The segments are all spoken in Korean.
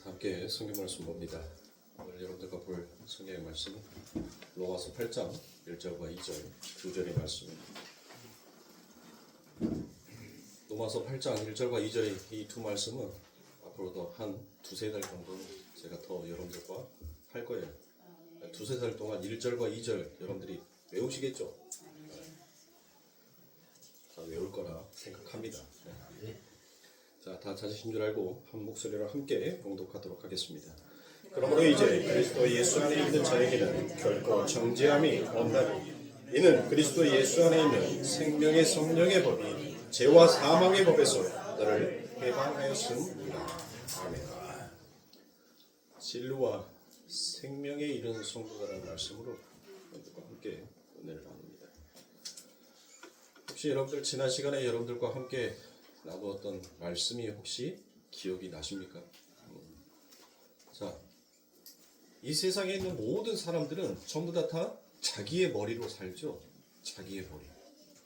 함께 성경 말씀 봅니다. 오늘 여러분들과 볼 성경의 말씀은 로마서 8장 1절과 2절 두 절의 말씀입니다. 로마서 8장 1절과 2절의 이 두 말씀은 앞으로도 한 두세 달 정도 제가 더 여러분들과 할 거예요. 두세 달 동안 1절과 2절 여러분들이 외우시겠죠? 다 외울 거라 생각합니다. 자, 다 찾으신 줄 알고 한 목소리로 함께 봉독하도록 하겠습니다. 그러므로 이제 그리스도 예수 안에 있는 자에게는 결코 정죄함이 없나니 이는 그리스도 예수 안에 있는 생명의 성령의 법이 죄와 사망의 법에서 너를 해방하였음이라. 아멘. 진리와 생명에 이르는 성도다라는 말씀으로 여러분들과 함께 은혜를 나눕니다. 혹시 여러분들 지난 시간에 여러분들과 함께 나누었던 말씀이 혹시 기억이 나십니까? 자, 이 세상에 있는 모든 사람들은 전부 다 자기의 머리로 살죠. 자기의 머리.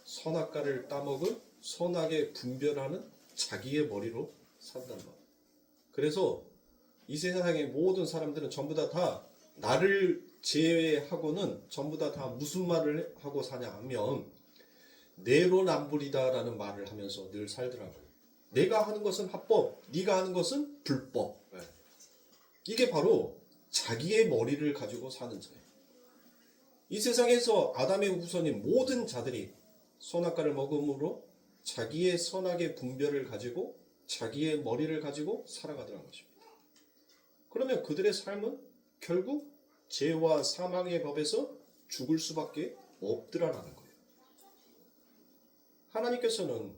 선악과를 따먹은 선악에 분별하는 자기의 머리로 산단 말이에요. 그래서 이 세상의 모든 사람들은 전부 다 나를 제외하고는 전부 다 무슨 말을 하고 사냐 하면 내로남불이다라는 말을 하면서 늘 살더라고요. 내가 하는 것은 합법, 네가 하는 것은 불법. 이게 바로 자기의 머리를 가지고 사는 자예요. 이 세상에서 아담의 후손인 모든 자들이 선악과를 먹음으로 자기의 선악의 분별을 가지고 자기의 머리를 가지고 살아가더라는 것입니다. 그러면 그들의 삶은 결국 죄와 사망의 법에서 죽을 수밖에 없더라는 거예요. 하나님께서는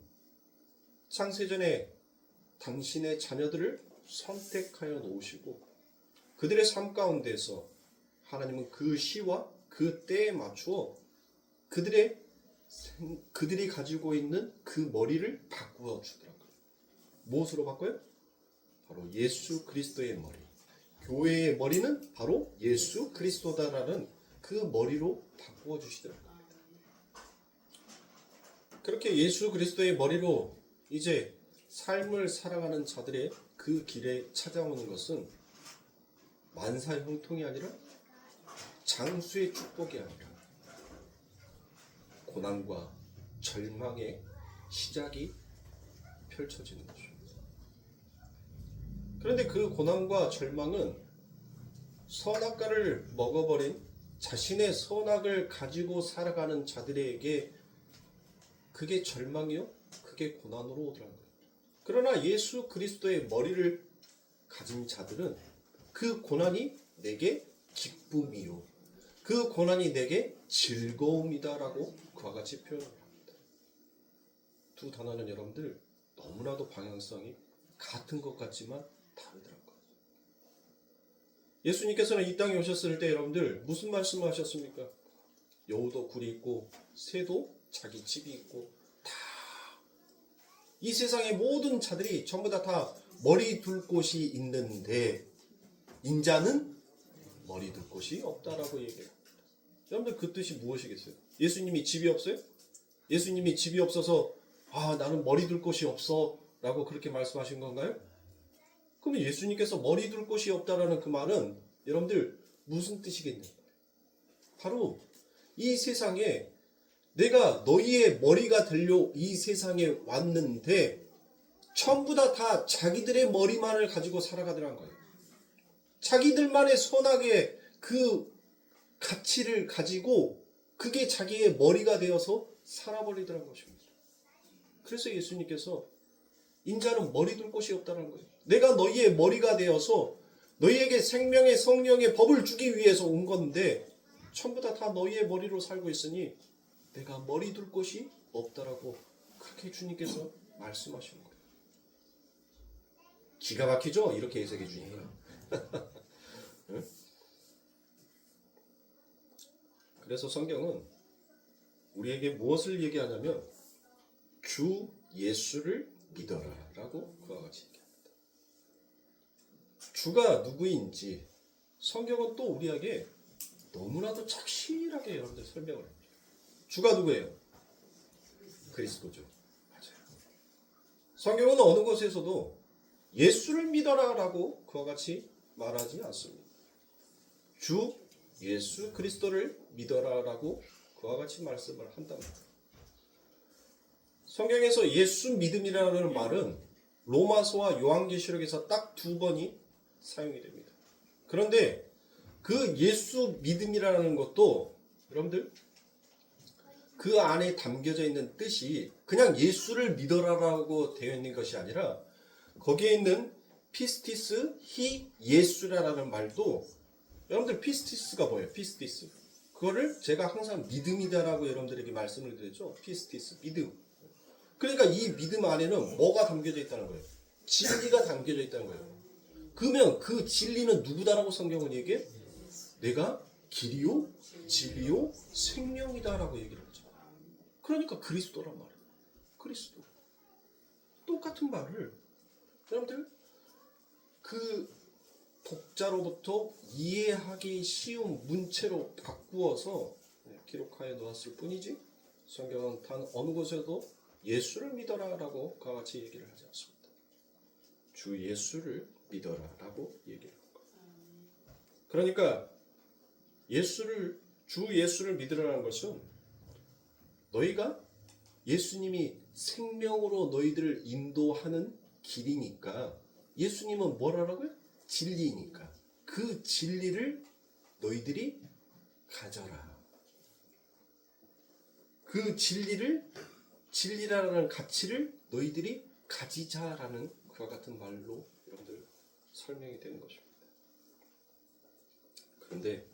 창세전에 당신의 자녀들을 선택하여 놓으시고 그들의 삶 가운데서 하나님은 그 시와 그 때에 맞추어 그들이 가지고 있는 그 머리를 바꾸어 주더라고요. 무엇으로 바꿔요? 바로 예수 그리스도의 머리. 교회의 머리는 바로 예수 그리스도다라는 그 머리로 바꾸어 주시더라고요. 그렇게 예수 그리스도의 머리로 이제 삶을 살아가는 자들의 그 길에 찾아오는 것은 만사 형통이 아니라 장수의 축복이 아니라 고난과 절망의 시작이 펼쳐지는 것입니다. 그런데 그 고난과 절망은 선악과를 먹어버린 자신의 선악을 가지고 살아가는 자들에게 그게 절망이요? 그게 고난으로 오더라는 거예요. 그러나 예수 그리스도의 머리를 가진 자들은 그 고난이 내게 기쁨이요. 그 고난이 내게 즐거움이다라고 그와 같이 표현을 합니다. 두 단어는 여러분들 너무나도 방향성이 같은 것 같지만 다르더라고요. 예수님께서는 이 땅에 오셨을 때 여러분들 무슨 말씀을 하셨습니까? 여우도 굴이 있고 새도 자기 집이 있고 다 이 세상의 모든 자들이 전부 다 머리 둘 곳이 있는데 인자는 머리 둘 곳이 없다라고 얘기해요. 여러분들 그 뜻이 무엇이겠어요? 예수님이 집이 없어요? 예수님이 집이 없어서 나는 머리 둘 곳이 없어 라고 그렇게 말씀하신 건가요? 그러면 예수님께서 머리 둘 곳이 없다라는 그 말은 여러분들 무슨 뜻이겠냐고요? 바로 이 세상에 내가 너희의 머리가 되려 이 세상에 왔는데 전부 다 자기들의 머리만을 가지고 살아가더란 거예요. 자기들만의 선악의 그 가치를 가지고 그게 자기의 머리가 되어서 살아버리더란 것입니다. 그래서 예수님께서 인자는 머리 둘 곳이 없다는 거예요. 내가 너희의 머리가 되어서 너희에게 생명의 성령의 법을 주기 위해서 온 건데 전부 다 너희의 머리로 살고 있으니 내가 머리 둘 곳이 없다라고 그렇게 주님께서 말씀하시는 거예요. 기가 막히죠? 이렇게 해석해 주니까. 응? 그래서 성경은 우리에게 무엇을 얘기하냐면 주 예수를 믿어라 라고 그와 같이 얘기합니다. 주가 누구인지 성경은 또 우리에게 너무나도 착실하게 여러분들 설명을 합니다. 주가 누구예요? 그리스도죠. 맞아요. 성경은 어느 곳에서도 예수를 믿어라라고 그와 같이 말하지 않습니다. 주 예수 그리스도를 믿어라라고 그와 같이 말씀을 한답니다. 성경에서 예수 믿음이라는 말은 로마서와 요한계시록에서 딱 2번이 사용이 됩니다. 그런데 그 예수 믿음이라는 것도 여러분들 그 안에 담겨져 있는 뜻이 그냥 예수를 믿어라라고 되어 있는 것이 아니라 거기에 있는 피스티스 히 예수라라는 말도 여러분들 피스티스가 뭐예요? 피스티스. 그거를 제가 항상 믿음이다라고 여러분들에게 말씀을 드렸죠. 피스티스, 믿음. 그러니까 이 믿음 안에는 뭐가 담겨져 있다는 거예요? 진리가 담겨져 있다는 거예요. 그러면 그 진리는 누구다라고 성경은 얘기해? 내가 길이요, 진리요, 생명이다라고 얘기를 하죠. 그러니까 그리스도란 말이에요. 그리스도. 똑같은 말을 여러분들 그 독자로부터 이해하기 쉬운 문체로 바꾸어서 기록하여 놓았을 뿐이지 성경은 단 어느 곳에도 예수를 믿어라라고 그와 같이 얘기를 하지 않습니다. 주 예수를 믿어라라고 얘기를 합니다. 그러니까 주 예수를 믿으라는 것은 너희가 예수님이 생명으로 너희들을 인도하는 길이니까 예수님은 뭐라고요? 진리니까 그 진리를 너희들이 가져라. 그 진리라는 가치를 너희들이 가지자라는 그와 같은 말로 여러분들 설명이 되는 것입니다. 그런데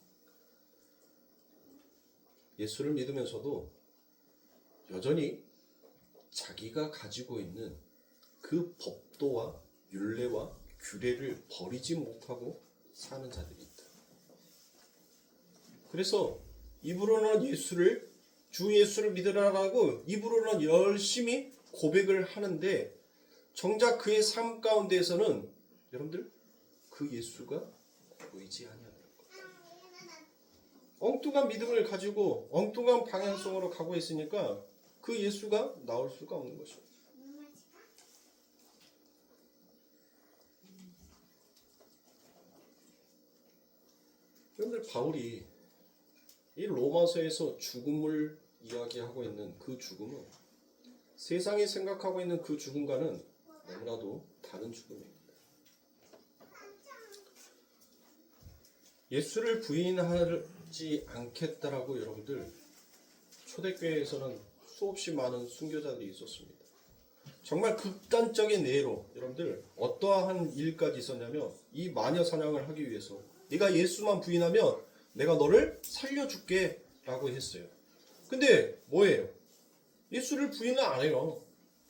예수를 믿으면서도 여전히 자기가 가지고 있는 그 법도와 율례와 규례를 버리지 못하고 사는 자들이 있다. 그래서 입으로는 주 예수를 믿으라라고 입으로는 열심히 고백을 하는데 정작 그의 삶 가운데에서는 여러분들 그 예수가 보이지 아니하는 거예요. 엉뚱한 믿음을 가지고 엉뚱한 방향성으로 가고 있으니까 그 예수가 나올 수가 없는 것입니다. 여러분들 바울이 이 로마서에서 죽음을 이야기하고 있는 그 죽음은 세상이 생각하고 있는 그 죽음과는 너무나도 다른 죽음입니다. 예수를 부인하지 않겠다라고 여러분들 초대교회에서는 수없이 많은 순교자들이 있었습니다. 정말 극단적인 예로 여러분들 어떠한 일까지 있었냐면 이 마녀 사냥을 하기 위해서 네가 예수만 부인하면 내가 너를 살려줄게 라고 했어요. 근데 뭐예요? 예수를 부인을 안 해요.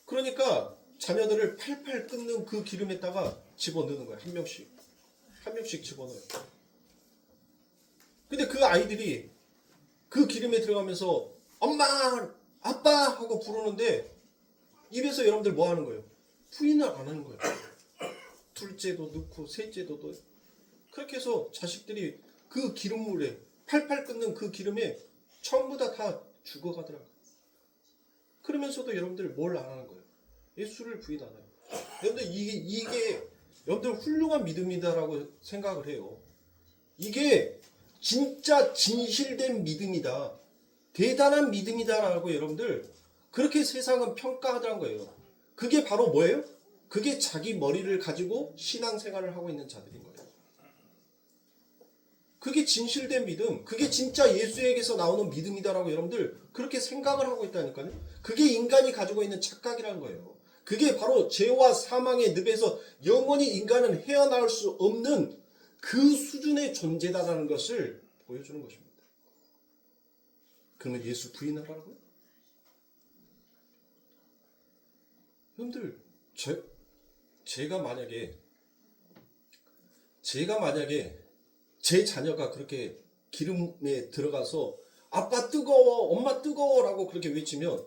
그러니까 자녀들을 팔팔 끓는 그 기름에다가 집어넣는 거예요. 한 명씩 집어넣어요. 근데 그 아이들이 그 기름에 들어가면서 엄마, 아빠 하고 부르는데 입에서 여러분들 뭐 하는 거예요? 부인을 안 하는 거예요. 둘째도 넣고 셋째도 넣어요. 그렇게 해서 자식들이 그 기름물에 팔팔 끓는 그 기름에 전부 다 죽어가더라고요. 그러면서도 여러분들 뭘 안 하는 거예요? 예수를 부인 안 해요. 여러분들 이게 여러분들 훌륭한 믿음이다라고 생각을 해요. 이게 진짜 진실된 믿음이다. 대단한 믿음이다라고 여러분들 그렇게 세상은 평가하더란 거예요. 그게 바로 뭐예요? 그게 자기 머리를 가지고 신앙생활을 하고 있는 자들인 거예요. 그게 진실된 믿음, 그게 진짜 예수에게서 나오는 믿음이다라고 여러분들 그렇게 생각을 하고 있다니까요. 그게 인간이 가지고 있는 착각이라는 거예요. 그게 바로 죄와 사망의 늪에서 영원히 인간은 헤어나올 수 없는 그 수준의 존재다라는 것을 보여주는 것입니다. 그러면 예수 부인하라고요? 여러분들 제가 만약에 제 자녀가 그렇게 기름에 들어가서 아빠 뜨거워, 엄마 뜨거워라고 그렇게 외치면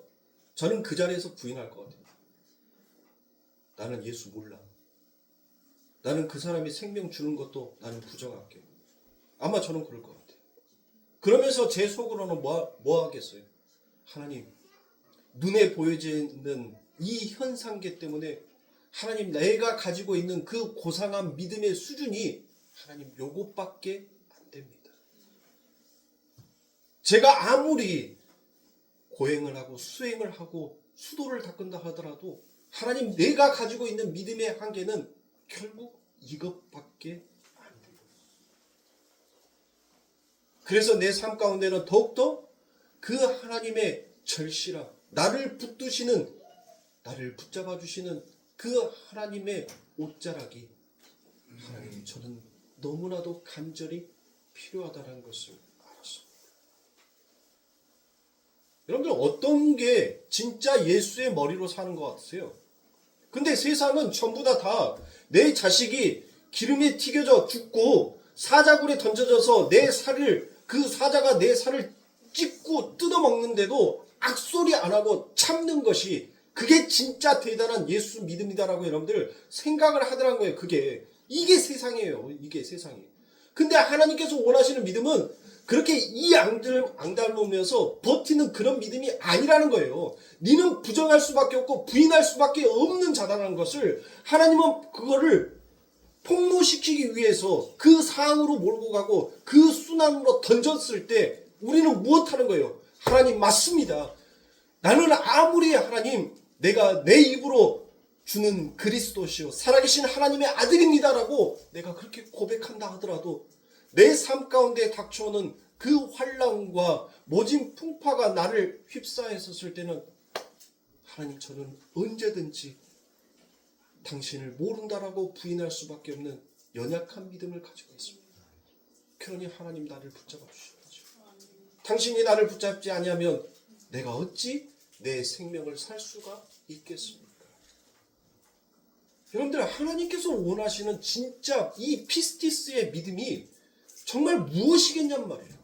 저는 그 자리에서 부인할 것 같아요. 나는 예수 몰라. 나는 그 사람이 생명 주는 것도 나는 부정할게. 아마 저는 그럴 것 같아요. 그러면서 제 속으로는 뭐 하겠어요? 하나님, 눈에 보여지는 이 현상계 때문에 하나님 내가 가지고 있는 그 고상한 믿음의 수준이 하나님 요것밖에 안 됩니다. 제가 아무리 고행을 하고 수행을 하고 수도를 닦는다 하더라도 하나님 내가 가지고 있는 믿음의 한계는 결국 이것밖에 안 돼요. 그래서 내 삶 가운데는 더욱더 그 하나님의 절실함, 나를 붙드시는, 나를 붙잡아 주시는 그 하나님의 옷자락이 하나님 저는 너무나도 간절히 필요하다는 것을 알았습니다. 여러분들 어떤 게 진짜 예수의 머리로 사는 것 같으세요? 근데 세상은 전부 다 내 자식이 기름에 튀겨져 죽고 사자굴에 던져져서 내 살을, 그 사자가 내 살을 찢고 뜯어먹는데도 악소리 안 하고 참는 것이 그게 진짜 대단한 예수 믿음이다라고 여러분들 생각을 하더란 거예요. 이게 세상이에요. 이게 세상이에요. 근데 하나님께서 원하시는 믿음은 그렇게 이 앙달로면서 버티는 그런 믿음이 아니라는 거예요. 니는 부정할 수밖에 없고 부인할 수밖에 없는 자다라는 것을 하나님은 그거를 폭로시키기 위해서 그 상으로 몰고 가고 그 순환으로 던졌을 때 우리는 무엇하는 거예요? 하나님 맞습니다. 나는 아무리 하나님 내가 내 입으로 주는 그리스도시요 살아계신 하나님의 아들입니다라고 내가 그렇게 고백한다 하더라도 내 삶 가운데 닥쳐오는 그 환난과 모진 풍파가 나를 휩싸였었을 때는 하나님 저는 언제든지 당신을 모른다라고 부인할 수밖에 없는 연약한 믿음을 가지고 있습니다. 그러니 하나님 나를 붙잡아 주셔야죠. 당신이 나를 붙잡지 아니하면 내가 어찌 내 생명을 살 수가 있겠습니까? 여러분들 하나님께서 원하시는 진짜 이 피스티스의 믿음이 정말 무엇이겠냔 말이에요.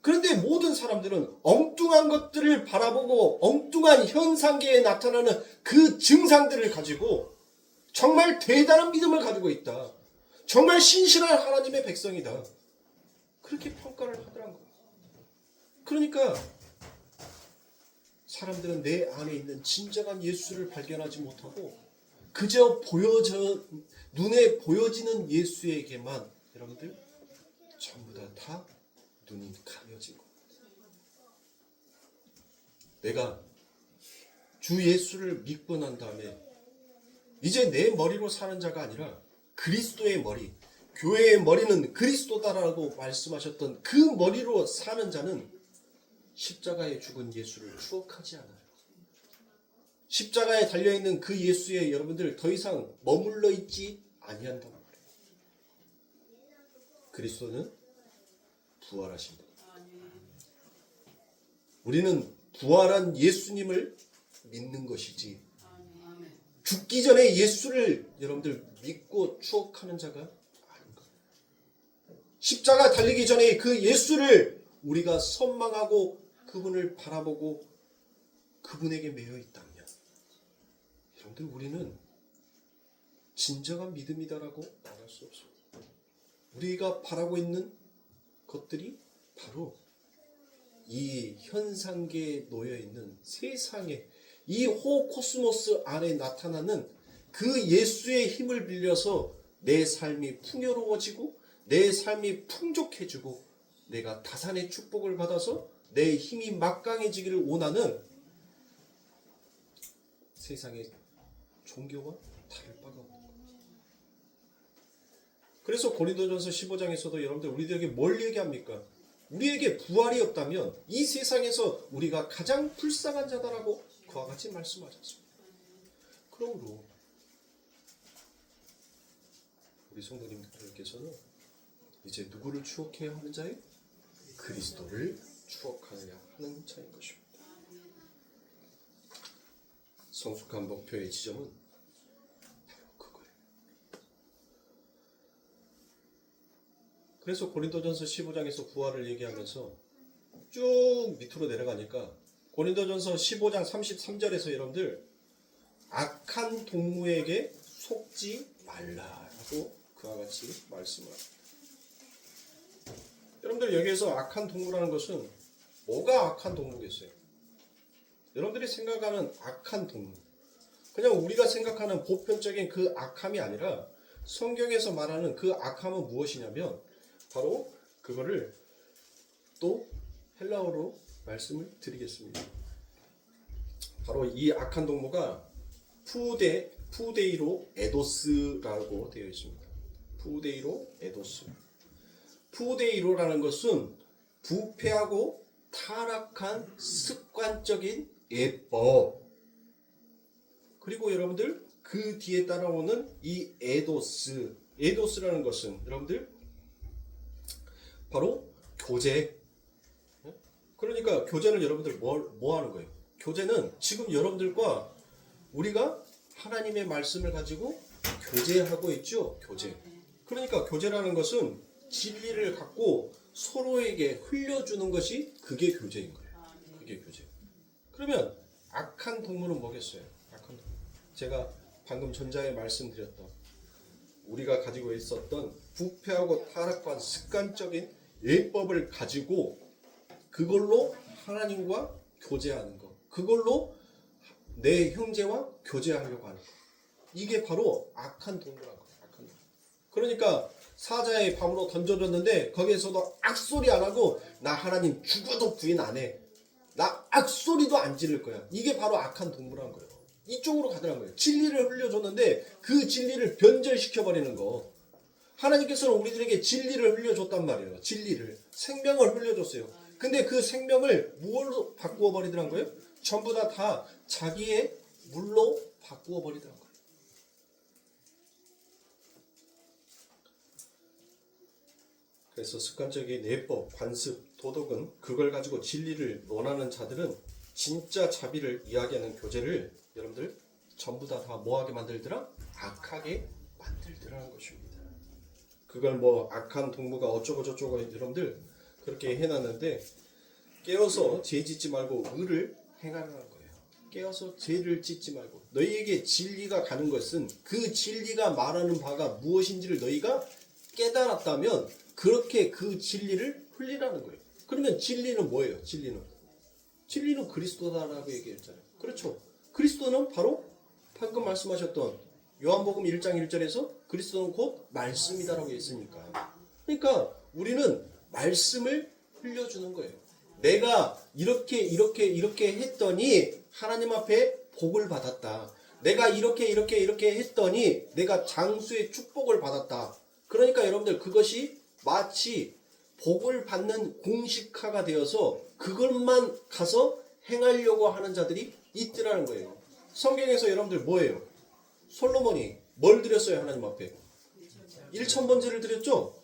그런데 모든 사람들은 엉뚱한 것들을 바라보고 엉뚱한 현상계에 나타나는 그 증상들을 가지고 정말 대단한 믿음을 가지고 있다. 정말 신실한 하나님의 백성이다. 그렇게 평가를 하더란 거예요. 그러니까 사람들은 내 안에 있는 진정한 예수를 발견하지 못하고 그저 눈에 보여지는 예수에게만 여러분들 전부 다 눈이 가려진 겁니다. 내가 주 예수를 믿고 난 다음에 이제 내 머리로 사는 자가 아니라 그리스도의 머리, 교회의 머리는 그리스도다라고 말씀하셨던 그 머리로 사는 자는 십자가에 죽은 예수를 추억하지 않아요. 십자가에 달려있는 그 예수에 여러분들 더 이상 머물러 있지 아니한단 말이에요. 그리스도는 부활하신 분. 우리는 부활한 예수님을 믿는 것이지 죽기 전에 예수를 여러분들 믿고 추억하는 자가 아닌 거예요. 십자가 달리기 전에 그 예수를 우리가 선망하고 그분을 바라보고 그분에게 매여 있다면 여러분들 우리는 진정한 믿음이다라고 말할 수 없습니다. 우리가 바라고 있는 것들이 바로 이 현상계에 놓여있는 세상에 이 호코스모스 안에 나타나는 그 예수의 힘을 빌려서 내 삶이 풍요로워지고 내 삶이 풍족해지고 내가 다산의 축복을 받아서 내 힘이 막강해지기를 원하는 세상의 종교와 다를 바가 없는 거예요. 그래서 고린도전서 15장에서도 여러분들 우리들에게 뭘 얘기합니까? 우리에게 부활이 없다면 이 세상에서 우리가 가장 불쌍한 자다라고 그와 같이 말씀하셨습니다. 그러므로 우리 성도님들께서는 이제 누구를 추억해야 하는 자예요? 그리스도를 추억하여야 하는 자인 것입니다. 성숙한 목표의 지점은 바로 그거예요. 그래서 고린도전서 15장에서 부활을 얘기하면서 쭉 밑으로 내려가니까 고린도전서 15장 33절에서 여러분들 악한 동무에게 속지 말라라고 그와 같이 말씀을 합니다. 여러분들 여기에서 악한 동무라는 것은 뭐가 악한 동무겠어요? 여러분들이 생각하는 악한 동무, 그냥 우리가 생각하는 보편적인 그 악함이 아니라 성경에서 말하는 그 악함은 무엇이냐면 바로 그거를 또 헬라어로 말씀을 드리겠습니다. 바로 이 악한 동무가 푸데이로 에도스라고 되어 있습니다. 푸데이로 에도스. 푸데이로라는 것은 부패하고 타락한 습관적인 예법. 그리고 여러분들 그 뒤에 따라오는 이 에도스라는 것은 여러분들 바로 교제. 그러니까 교제는 여러분들 뭐 하는 거예요? 교제는 지금 여러분들과 우리가 하나님의 말씀을 가지고 교제하고 있죠. 교제. 그러니까 교제라는 것은 진리를 갖고 서로에게 흘려주는 것이 그게 교제인 거예요. 그게 교제. 그러면 악한 동물은 뭐겠어요? 악한 동물. 제가 방금 전자에 말씀드렸던 우리가 가지고 있었던 부패하고 타락한 습관적인 예법을 가지고 그걸로 하나님과 교제하는 것. 그걸로 내 형제와 교제하려고 하는 것. 이게 바로 악한 동물이라고 해요. 악한 동물. 그러니까 사자의 밤으로 던져줬는데 거기에서도 악소리 안 하고 나 하나님 죽어도 부인 안 해. 나 악소리도 안 지를 거야. 이게 바로 악한 동물한 거예요. 이쪽으로 가더란 거예요. 진리를 흘려줬는데 그 진리를 변절시켜버리는 거. 하나님께서는 우리들에게 진리를 흘려줬단 말이에요. 진리를. 생명을 흘려줬어요. 근데 그 생명을 무엇으로 바꾸어 버리더란 거예요? 전부 다 자기의 물로 바꾸어 버리더란 거예요. 그래서 습관적인 예법, 관습, 도덕은 그걸 가지고 진리를 원하는 자들은 진짜 자비를 이야기하는 교제를 여러분들 전부 다 뭐하게 만들더라? 악하게 만들더라는 것입니다. 그걸 뭐 악한 동무가 어쩌고 저쩌고 여러분들 그렇게 해놨는데 깨어서 죄 짓지 말고 의를 행하라는 거예요. 깨어서 죄를 짓지 말고 너희에게 진리가 가는 것은 그 진리가 말하는 바가 무엇인지를 너희가 깨달았다면 그렇게 그 진리를 흘리라는 거예요. 그러면 진리는 뭐예요? 진리는 그리스도다라고 얘기했잖아요. 그렇죠. 그리스도는 바로 방금 말씀하셨던 요한복음 1장 1절에서 그리스도는 곧 말씀이다라고 했으니까. 그러니까 우리는 말씀을 흘려주는 거예요. 내가 이렇게 했더니 하나님 앞에 복을 받았다. 내가 이렇게 했더니 내가 장수의 축복을 받았다. 그러니까 여러분들 그것이 마치 복을 받는 공식화가 되어서 그것만 가서 행하려고 하는 자들이 있더라는 거예요. 성경에서 여러분들 뭐예요? 솔로몬이 뭘 드렸어요? 하나님 앞에 1,000번제를 드렸죠?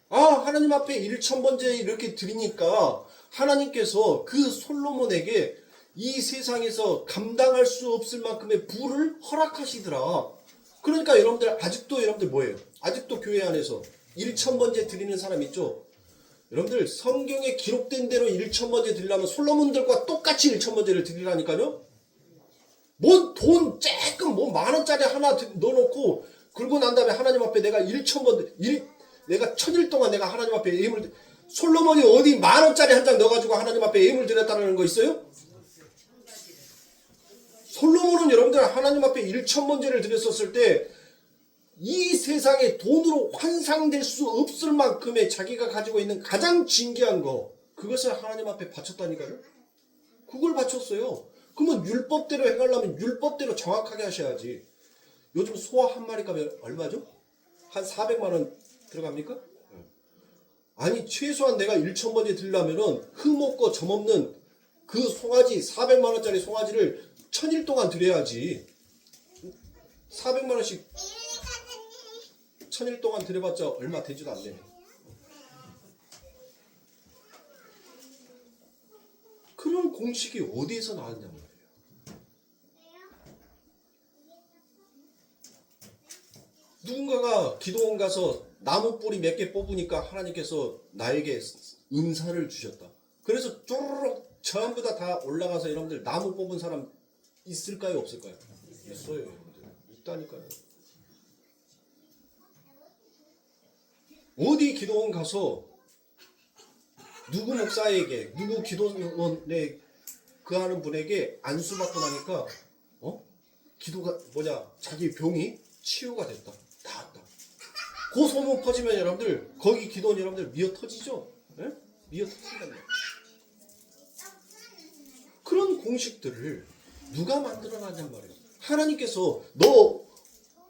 하나님 앞에 1,000번제 이렇게 드리니까 하나님께서 그 솔로몬에게 이 세상에서 감당할 수 없을 만큼의 부를 허락하시더라. 그러니까 아직도 여러분들 뭐예요? 아직도 교회 안에서 1,000번제 드리는 사람 있죠? 여러분들 성경에 기록된 대로 1,000번제 드리려면 솔로몬들과 똑같이 1,000번제를 드리라니까요. 뭐 돈 조금 뭐 10,000원짜리 하나 넣어놓고 그러고 난 다음에 하나님 앞에 내가 1,000번 내가 1,000일 동안 내가 하나님 앞에 예물 솔로몬이 어디 10,000원짜리 한 장 넣어가지고 하나님 앞에 예물 드렸다는 거 있어요? 솔로몬은 여러분들 하나님 앞에 1,000번제를 드렸었을 때 이 세상에 돈으로 환상될 수 없을 만큼의 자기가 가지고 있는 가장 진귀한 거 그것을 하나님 앞에 바쳤다니까요. 그걸 바쳤어요. 그러면 율법대로 행하려면 율법대로 정확하게 하셔야지. 요즘 소화 한 마리 값이 얼마죠? 한 400만 원 들어갑니까? 아니 최소한 내가 1,000번째 드리려면은 흠없고 점없는 그 송아지 400만 원짜리 송아지를 1,000일 동안 드려야지. 400만 원씩 1,000일 동안 드려봤자 얼마 되지도 않네. 그런 공식이 어디에서 나왔냐 말이에요. 누군가가 기도원 가서 나무 뿌리 몇 개 뽑으니까 하나님께서 나에게 은사를 주셨다. 그래서 쪼르륵 전부 다 올라가서 여러분들 나무 뽑은 사람 있을까요? 없을까요? 있어요. 여러분들. 있다니까요. 어디 기도원 가서 누구 목사에게 누구 기도원에 그 하는 분에게 안수받고 나니까 기도가 자기 병이 치유가 됐다. 나았다. 그 소문 퍼지면 여러분들 거기 기도원 여러분들 미어 터지죠? 예? 미어 터진단 말이에요. 그런 공식들을 누가 만들어놨냔 말이에요. 하나님께서 너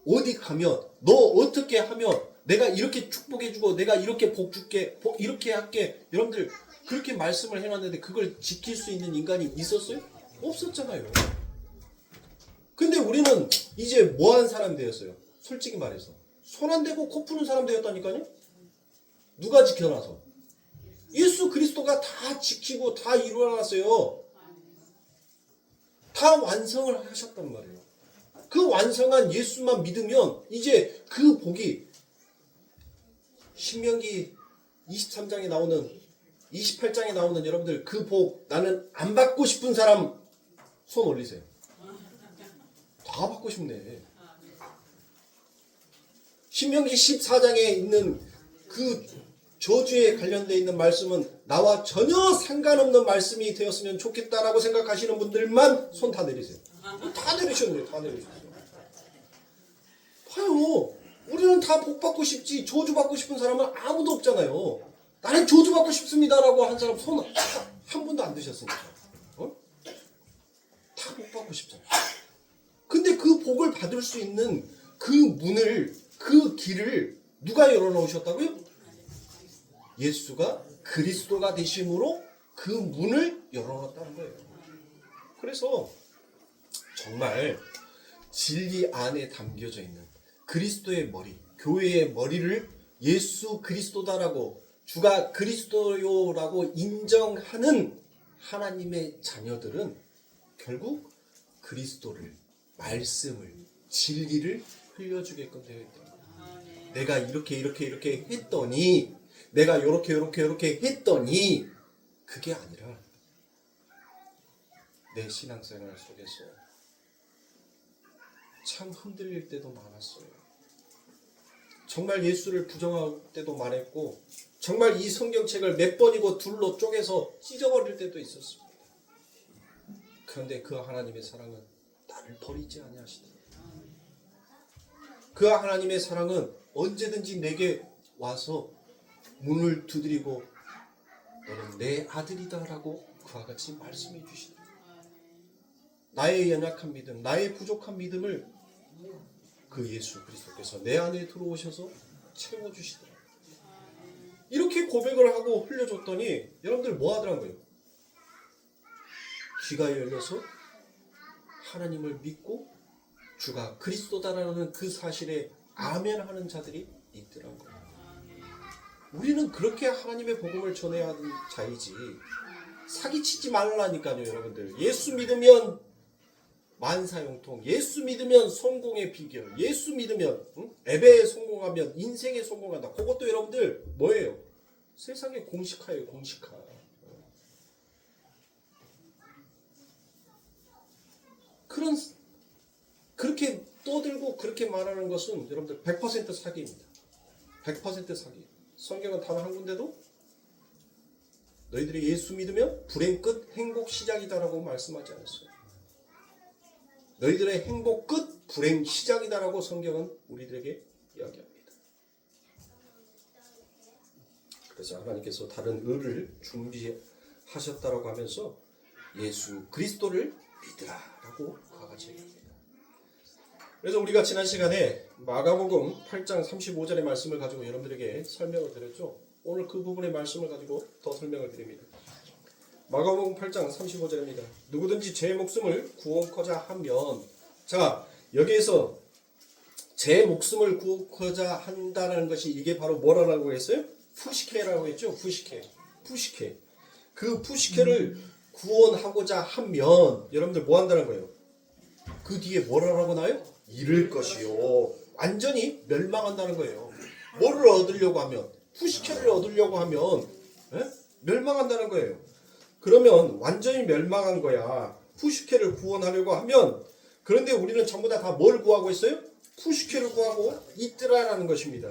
어디 가면 너 어떻게 하면 내가 이렇게 축복해주고 내가 이렇게 복 줄게 이렇게 할게 여러분들 그렇게 말씀을 해놨는데 그걸 지킬 수 있는 인간이 있었어요? 없었잖아요. 근데 우리는 이제 뭐한 사람 되었어요? 솔직히 말해서 손 안 대고 코 푸는 사람 되었다니까요. 누가 지켜놔서? 예수 그리스도가 다 지키고 다 이루어놨어요. 다 완성을 하셨단 말이에요. 그 완성한 예수만 믿으면 이제 그 복이 신명기 23장에 나오는 28장에 나오는 여러분들 그 복 나는 안 받고 싶은 사람 손 올리세요. 다 받고 싶네. 신명기 14장에 있는 그 저주에 관련되어 있는 말씀은 나와 전혀 상관없는 말씀이 되었으면 좋겠다라고 생각하시는 분들만 손 다 내리세요. 다 내리셨네요. 다 내리셨어요. 봐요. 우리는 다 복 받고 싶지 저주 받고 싶은 사람은 아무도 없잖아요. 나는 저주 받고 싶습니다라고 한 사람 손 한 번도 안 드셨으니까. 다 복 받고 싶잖아요. 근데 그 복을 받을 수 있는 그 문을 그 길을 누가 열어놓으셨다고요? 예수가 그리스도가 되심으로 그 문을 열어놨다는 거예요. 그래서 정말 진리 안에 담겨져 있는 그리스도의 머리, 교회의 머리를 예수 그리스도다라고 주가 그리스도요라고 인정하는 하나님의 자녀들은 결국 그리스도를, 말씀을, 진리를 흘려주게끔 되어 있다. 내가 이렇게 했더니 내가 이렇게 했더니 그게 아니라 내 신앙생활 속에서 참 흔들릴 때도 많았어요. 정말 예수를 부정할 때도 많았고 정말 이 성경책을 몇 번이고 둘로 쪼개서 찢어버릴 때도 있었습니다. 그런데 그 하나님의 사랑은 나를 버리지 아니하시더라. 그 하나님의 사랑은 언제든지 내게 와서 문을 두드리고 너는 내 아들이다라고 그와 같이 말씀해 주시더라. 나의 연약한 믿음, 나의 부족한 믿음을 그 예수 그리스도께서 내 안에 들어오셔서 채워주시더라. 이렇게 고백을 하고 흘려줬더니 여러분들 뭐 하더라고요? 귀가 열려서 하나님을 믿고 주가 그리스도다라는 그 사실에 아멘하는 자들이 있더라고요. 우리는 그렇게 하나님의 복음을 전해야 하는 자이지 사기치지 말라니까요. 여러분들 예수 믿으면 만사형통, 예수 믿으면 성공의 비결, 예수 믿으면 예배에 성공하면 인생에 성공한다. 그것도 여러분들 뭐예요? 세상의 공식화예요. 공식화. 그렇게 떠들고 그렇게 말하는 것은 여러분들 100% 사기입니다. 100% 사기. 성경은 단 한 군데도 너희들이 예수 믿으면 불행 끝 행복 시작이다라고 말씀하지 않았어요. 너희들의 행복 끝 불행 시작이다라고 성경은 우리들에게 이야기합니다. 그래서 하나님께서 다른 의를 준비하셨다라고 하면서 예수 그리스도를 믿으라라고 그와 같이 얘기합니다. 그래서 우리가 지난 시간에 마가복음 8장 35절의 말씀을 가지고 여러분들에게 설명을 드렸죠. 오늘 그 부분의 말씀을 가지고 더 설명을 드립니다. 마가복음 8장 35절입니다. 누구든지 제 목숨을 구원코자 하면, 자 여기에서 제 목숨을 구원코자 한다는 것이 이게 바로 뭐라고 했어요? 푸시케라고 했죠. 푸시케. 그 푸시케를 구원하고자 하면 여러분들 뭐 한다는 거예요? 그 뒤에 뭐라고 나요? 잃을 것이요. 완전히 멸망한다는 거예요. 뭐를 얻으려고 하면? 푸시케를 얻으려고 하면 멸망한다는 거예요. 그러면 완전히 멸망한 거야. 푸시케를 구원하려고 하면. 그런데 우리는 전부 다 뭘 구하고 있어요? 푸시케를 구하고 있더라라는 것입니다.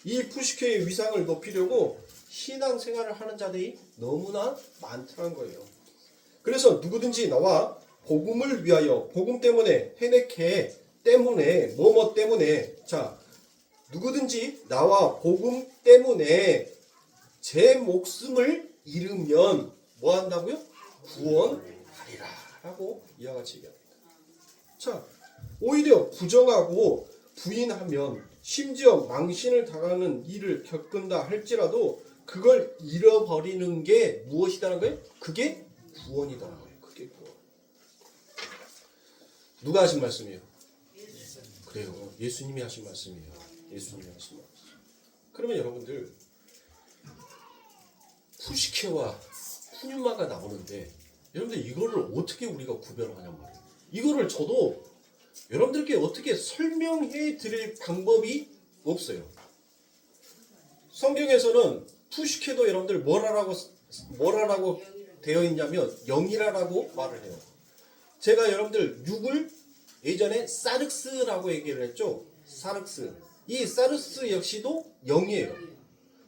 이 푸시케의 위상을 높이려고 신앙생활을 하는 자들이 너무나 많더란 거예요. 그래서 누구든지 나와 복음을 위하여, 복음 때문에, 헤네케 때문에, 뭐뭐 때문에, 자, 누구든지 나와 복음 때문에 제 목숨을 잃으면 뭐 한다고요? 구원하리라 라고 이와 같이 얘기합니다. 자, 오히려 부정하고 부인하면 심지어 망신을 당하는 일을 겪는다 할지라도 그걸 잃어버리는 게 무엇이다는 거예요? 그게 구원이다는 거예요. 그게 구원. 누가 하신 말씀이에요? 그래요. 예수님이 하신 말씀이에요. 예수님이 하신 말씀. 그러면 여러분들 푸시케와 푸뉴마가 나오는데 여러분들 이거를 어떻게 우리가 구별하냔 말이에요. 이거를 저도 여러분들께 어떻게 설명해 드릴 방법이 없어요. 성경에서는 푸시케도 여러분들 뭐라고 되어 있냐면 영이라고 말을 해요. 제가 여러분들 6을 예전에 사륵스라고 얘기를 했죠. 사륵스. 이 사륵스 역시도 영이에요.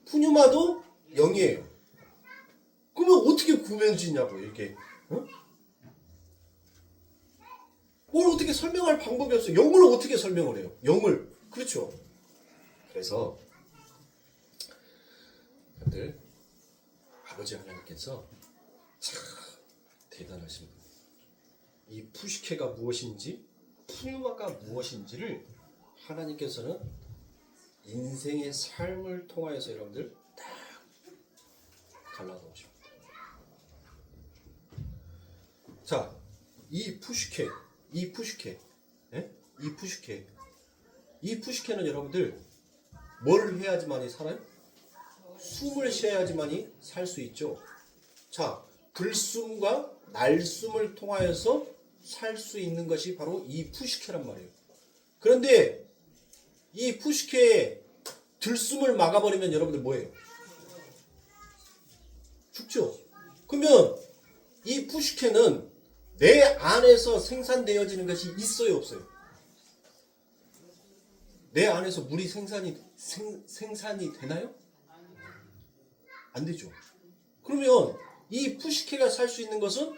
푸뉴마도 영이에요. 그러면 어떻게 구별지냐고 이렇게. 어? 뭘 어떻게 설명할 방법이 없어요. 영을 어떻게 설명을 해요? 영을. 그렇죠. 그래서 여러분들 아버지 하나님께서 참 대단하십니다. 이 푸시케가 무엇인지 푸뉴마가 무엇인지를 하나님께서는 인생의 삶을 통하여서 여러분들 딱 갈라놓으십니다. 자, 이 푸시케는 여러분들 뭘 해야지만이 살아요? 숨을 쉬어야지만이 살 수 있죠. 자, 들숨과 날숨을 통하여서 살 수 있는 것이 바로 이 푸시케란 말이에요. 그런데 이 푸시케의 들숨을 막아버리면 여러분들 뭐예요? 죽죠. 그러면 이 푸시케는 내 안에서 생산되어지는 것이 있어요, 없어요? 내 안에서 물이 생산이 되나요? 안 되죠. 그러면 이 푸시케가 살 수 있는 것은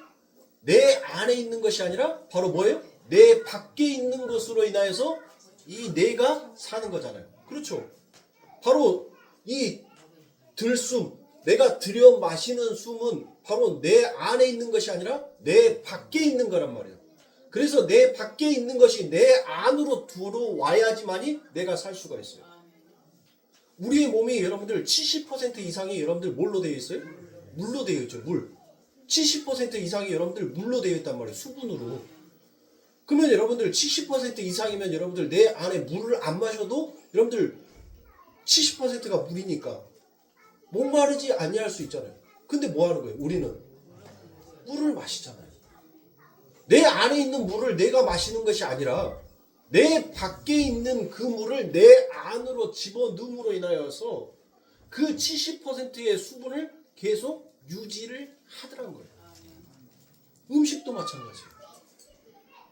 내 안에 있는 것이 아니라 바로 뭐예요? 내 밖에 있는 것으로 인하여서 이 내가 사는 거잖아요. 그렇죠. 바로 이 들숨, 내가 들여 마시는 숨은 바로 내 안에 있는 것이 아니라 내 밖에 있는 거란 말이에요. 그래서 내 밖에 있는 것이 내 안으로 들어와야지만이 내가 살 수가 있어요. 우리의 몸이 여러분들 70% 이상이 여러분들 뭘로 되어 있어요? 물로 되어 있죠. 물. 70% 이상이 여러분들 물로 되어 있단 말이에요. 수분으로. 그러면 여러분들 70% 이상이면 여러분들 내 안에 물을 안 마셔도 여러분들 70%가 물이니까 목마르지 아니할 수 있잖아요. 근데 뭐 하는 거예요? 우리는 물을 마시잖아요. 내 안에 있는 물을 내가 마시는 것이 아니라 내 밖에 있는 그 물을 내 안으로 집어넣음으로 인하여서 그 70%의 수분을 계속 유지를 하더란 거예요. 음식도 마찬가지예요.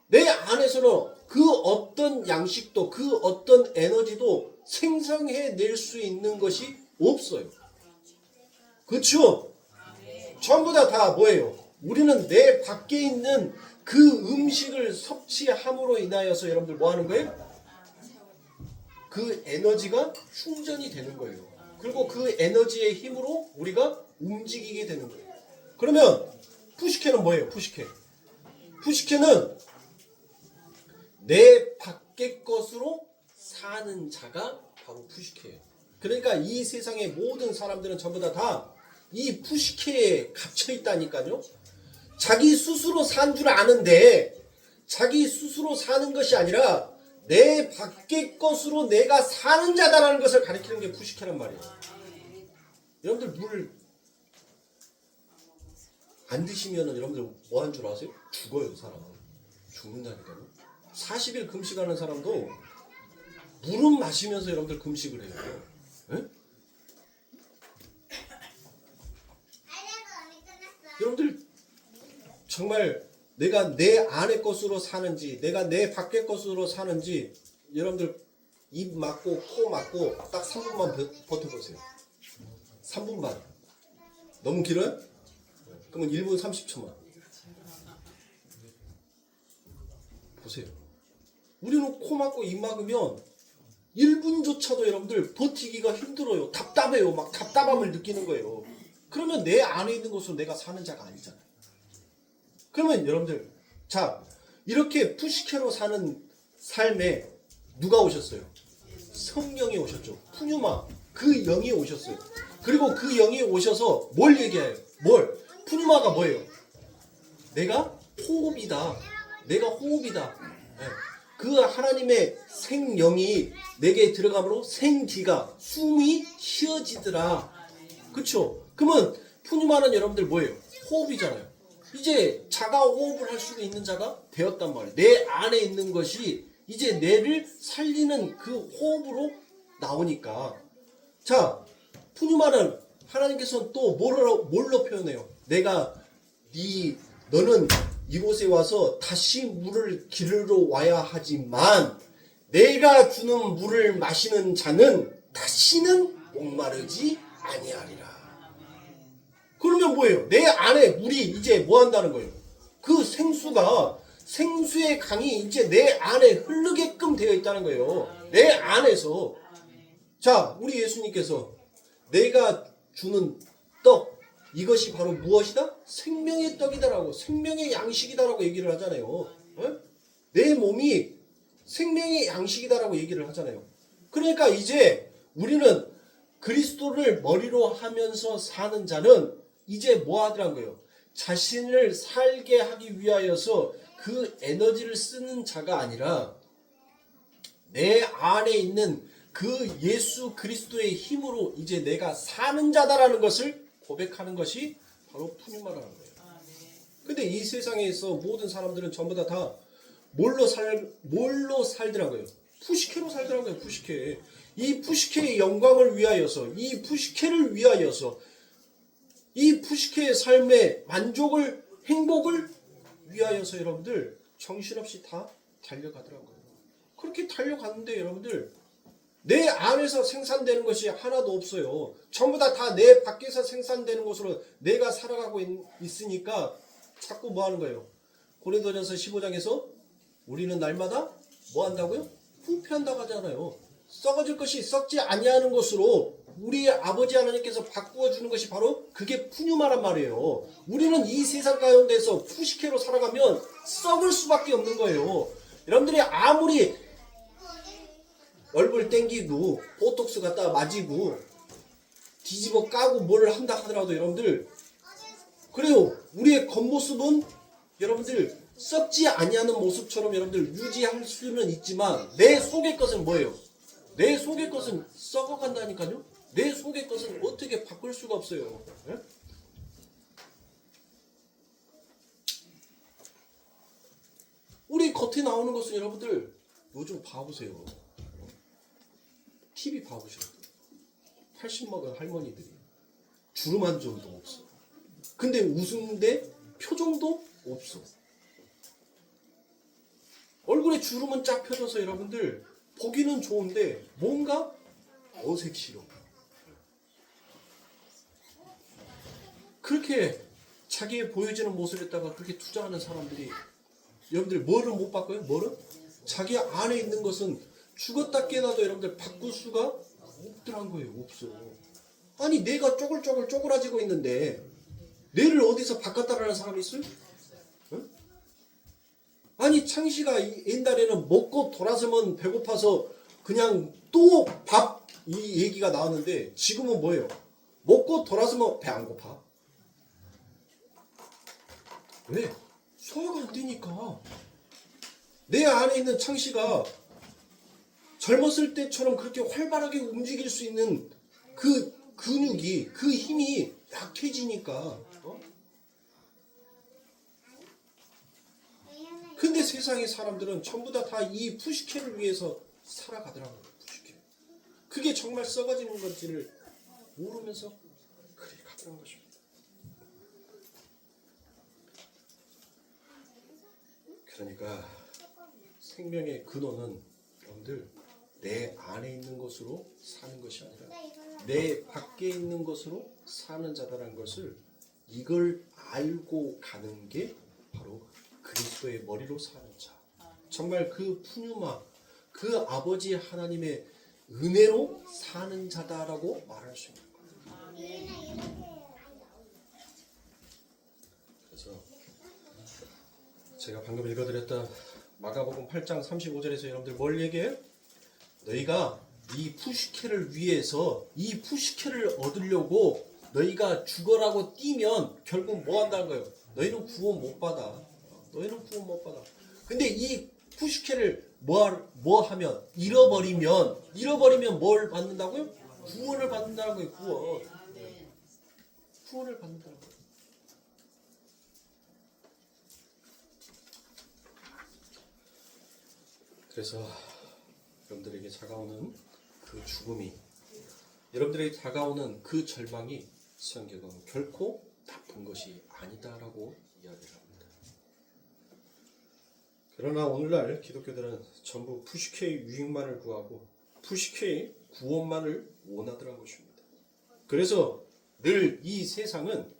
내 안에서는 그 어떤 양식도 그 어떤 에너지도 생성해낼 수 있는 것이 없어요. 그렇죠? 전부 다 뭐예요? 우리는 내 밖에 있는 그 음식을 섭취함으로 인하여서 여러분들 뭐 하는 거예요? 그 에너지가 충전이 되는 거예요. 그리고 그 에너지의 힘으로 우리가 움직이게 되는 거예요. 그러면 푸시케는 뭐예요? 푸시케는 내 밖의 것으로 사는 자가 바로 푸시케예요. 그러니까 이 세상의 모든 사람들은 전부 다 이 푸시케에 갇혀 있다니까요. 자기 스스로 산 줄 아는데 자기 스스로 사는 것이 아니라 내 밖의 것으로 내가 사는 자다라는 것을 가리키는 게 푸시케란 말이에요. 여러분들 물 안 드시면 여러분들 뭐 한 줄 아세요? 죽어요, 사람은. 죽는다니까요. 40일 금식하는 사람도 물은 마시면서 여러분들 금식을 해요. 네? 여러분들 정말 내가 내 안의 것으로 사는지 내가 내 밖의 것으로 사는지 여러분들 입 막고 코 막고 딱 3분만 버텨보세요. 3분만. 너무 길어요? 그러면 1분 30초만. 보세요. 우리는 코 막고 입 막으면 1분조차도 여러분들 버티기가 힘들어요. 답답해요. 막 답답함을 느끼는 거예요. 그러면 내 안에 있는 것으로 내가 사는 자가 아니잖아요. 그러면 여러분들, 자, 이렇게 푸시케로 사는 삶에 누가 오셨어요? 성령이 오셨죠. 푸뉴마, 그 영이 오셨어요. 그리고 그 영이 오셔서 뭘 얘기해요? 푸뉴마가 뭐예요? 내가 호흡이다. 내가 호흡이다. 네. 그 하나님의 생영이 내게 들어감으로 생기가, 숨이 쉬어지더라. 그쵸? 그러면 푸뉴마는 여러분들 뭐예요? 호흡이잖아요. 이제 자가 호흡을 할 수 있는 자가 되었단 말이에요. 내 안에 있는 것이 이제 뇌를 살리는 그 호흡으로 나오니까. 자, 푸뉴마는 하나님께서는 또 뭘로 표현해요? 너는 이곳에 와서 다시 물을 기르러 와야 하지만 내가 주는 물을 마시는 자는 다시는 목마르지 아니하리라. 그러면 뭐예요? 내 안에 물이 이제 뭐 한다는 거예요? 그 생수의 강이 이제 내 안에 흐르게끔 되어 있다는 거예요. 내 안에서. 자, 우리 예수님께서 내가 주는 떡, 이것이 바로 무엇이다? 생명의 떡이다라고, 생명의 양식이다라고 얘기를 하잖아요. 어? 내 몸이 생명의 양식이다라고 얘기를 하잖아요. 그러니까 이제 우리는 그리스도를 머리로 하면서 사는 자는 이제 뭐 하더란 거예요? 자신을 살게 하기 위하여서 그 에너지를 쓰는 자가 아니라 내 안에 있는 그 예수 그리스도의 힘으로 이제 내가 사는 자다라는 것을 고백하는 것이 바로 푸뉴마라는 거예요. 근데 이 세상에서 모든 사람들은 전부 다 뭘로 살더라고요? 푸시케로 살더라고요. 푸시케. 이 푸시케의 영광을 위하여서, 이 푸시케를 위하여서, 이 푸시케의 삶의 만족을, 행복을 위하여서 여러분들 정신없이 다 달려가더라고요. 그렇게 달려갔는데 여러분들 내 안에서 생산되는 것이 하나도 없어요. 전부 다 내 밖에서 생산되는 것으로 내가 살아가고 있으니까 자꾸 뭐 하는 거예요? 고린도전서 15장에서 우리는 날마다 뭐 한다고요? 후패한다고 하잖아요. 썩어질 것이 썩지 아니하는 것으로 우리 아버지 하나님께서 바꾸어 주는 것이 바로 그게 푸뉴마란 말이에요. 우리는 이 세상 가운데서 푸시케로 살아가면 썩을 수밖에 없는 거예요. 여러분들이 아무리 얼굴 땡기고 보톡스 갖다 맞이고 뒤집어 까고 뭘 한다 하더라도 여러분들, 그래요, 우리의 겉모습은 여러분들 썩지 아니하는 모습처럼 여러분들 유지할 수는 있지만 내 속의 것은 뭐예요? 내 속의 것은 썩어간다니까요. 내 속의 것은 어떻게 바꿀 수가 없어요. 네? 우리 겉에 나오는 것은 여러분들 요즘 봐보세요. TV 봐보셔요. 80 먹은 할머니들이 주름 한 점도 없어. 근데 웃는데 표정도 없어. 얼굴에 주름은 쫙 펴져서 여러분들 보기는 좋은데 뭔가 어색시러. 그렇게 자기의 보여지는 모습에다가 그렇게 투자하는 사람들이 여러분들 뭐를 못 바꿔요? 뭐를? 자기 안에 있는 것은 죽었다 깨나도 여러분들 바꿀 수가 없더란 거예요. 없어. 아니 내가 쪼글쪼글아지고 있는데 뇌를 어디서 바꿨다라는 사람이 있어요? 응? 아니 창시가 옛날에는 먹고 돌아서면 배고파서 그냥 또 밥 이 얘기가 나왔는데 지금은 뭐예요? 먹고 돌아서면 배 안 고파. 왜? 소화가 안 되니까. 내 안에 있는 창시가 젊었을 때처럼 그렇게 활발하게 움직일 수 있는 그 근육이, 그 힘이 약해지니까. 근데 세상의 사람들은 전부 다 이 푸시케를 위해서 살아가더라고요. 푸시케. 그게 정말 썩어지는 건지를 모르면서 그렇게 가더라는 것입니다. 그러니까 생명의 근원은 여러분들 내 안에 있는 것으로 사는 것이 아니라 내 밖에 있는 것으로 사는 자다라는 것을, 이걸 알고 가는 게 바로 그리스도의 머리로 사는 자, 정말 그 푸뉴마, 그 아버지 하나님의 은혜로 사는 자다라고 말할 수 있는 거예요. 그래서 제가 방금 읽어드렸던 마가복음 8장 35절에서 여러분들 뭘 얘기해요? 너희가 이 푸시케를 위해서 이 푸시케를 얻으려고 너희가 죽어라고 뛰면 결국 뭐 한다는 거예요? 너희는 구원 못 받아. 너희는 구원 못 받아. 근데 이 푸시케를 뭐 하면 잃어버리면 뭘 받는다고요? 구원을 받는다는 거예요. 구원을 받는다는 거예요. 그래서 여러분들에게 다가오는 그 죽음이, 여러분들에게 다가오는 그 절망이 성경은 결코 나쁜 것이 아니다라고 이야기를 합니다. 그러나 오늘날 기독교들은 전부 푸시케의 유익만을 구하고 푸시케의 구원만을 원하더란 것입니다. 그래서 늘 이 세상은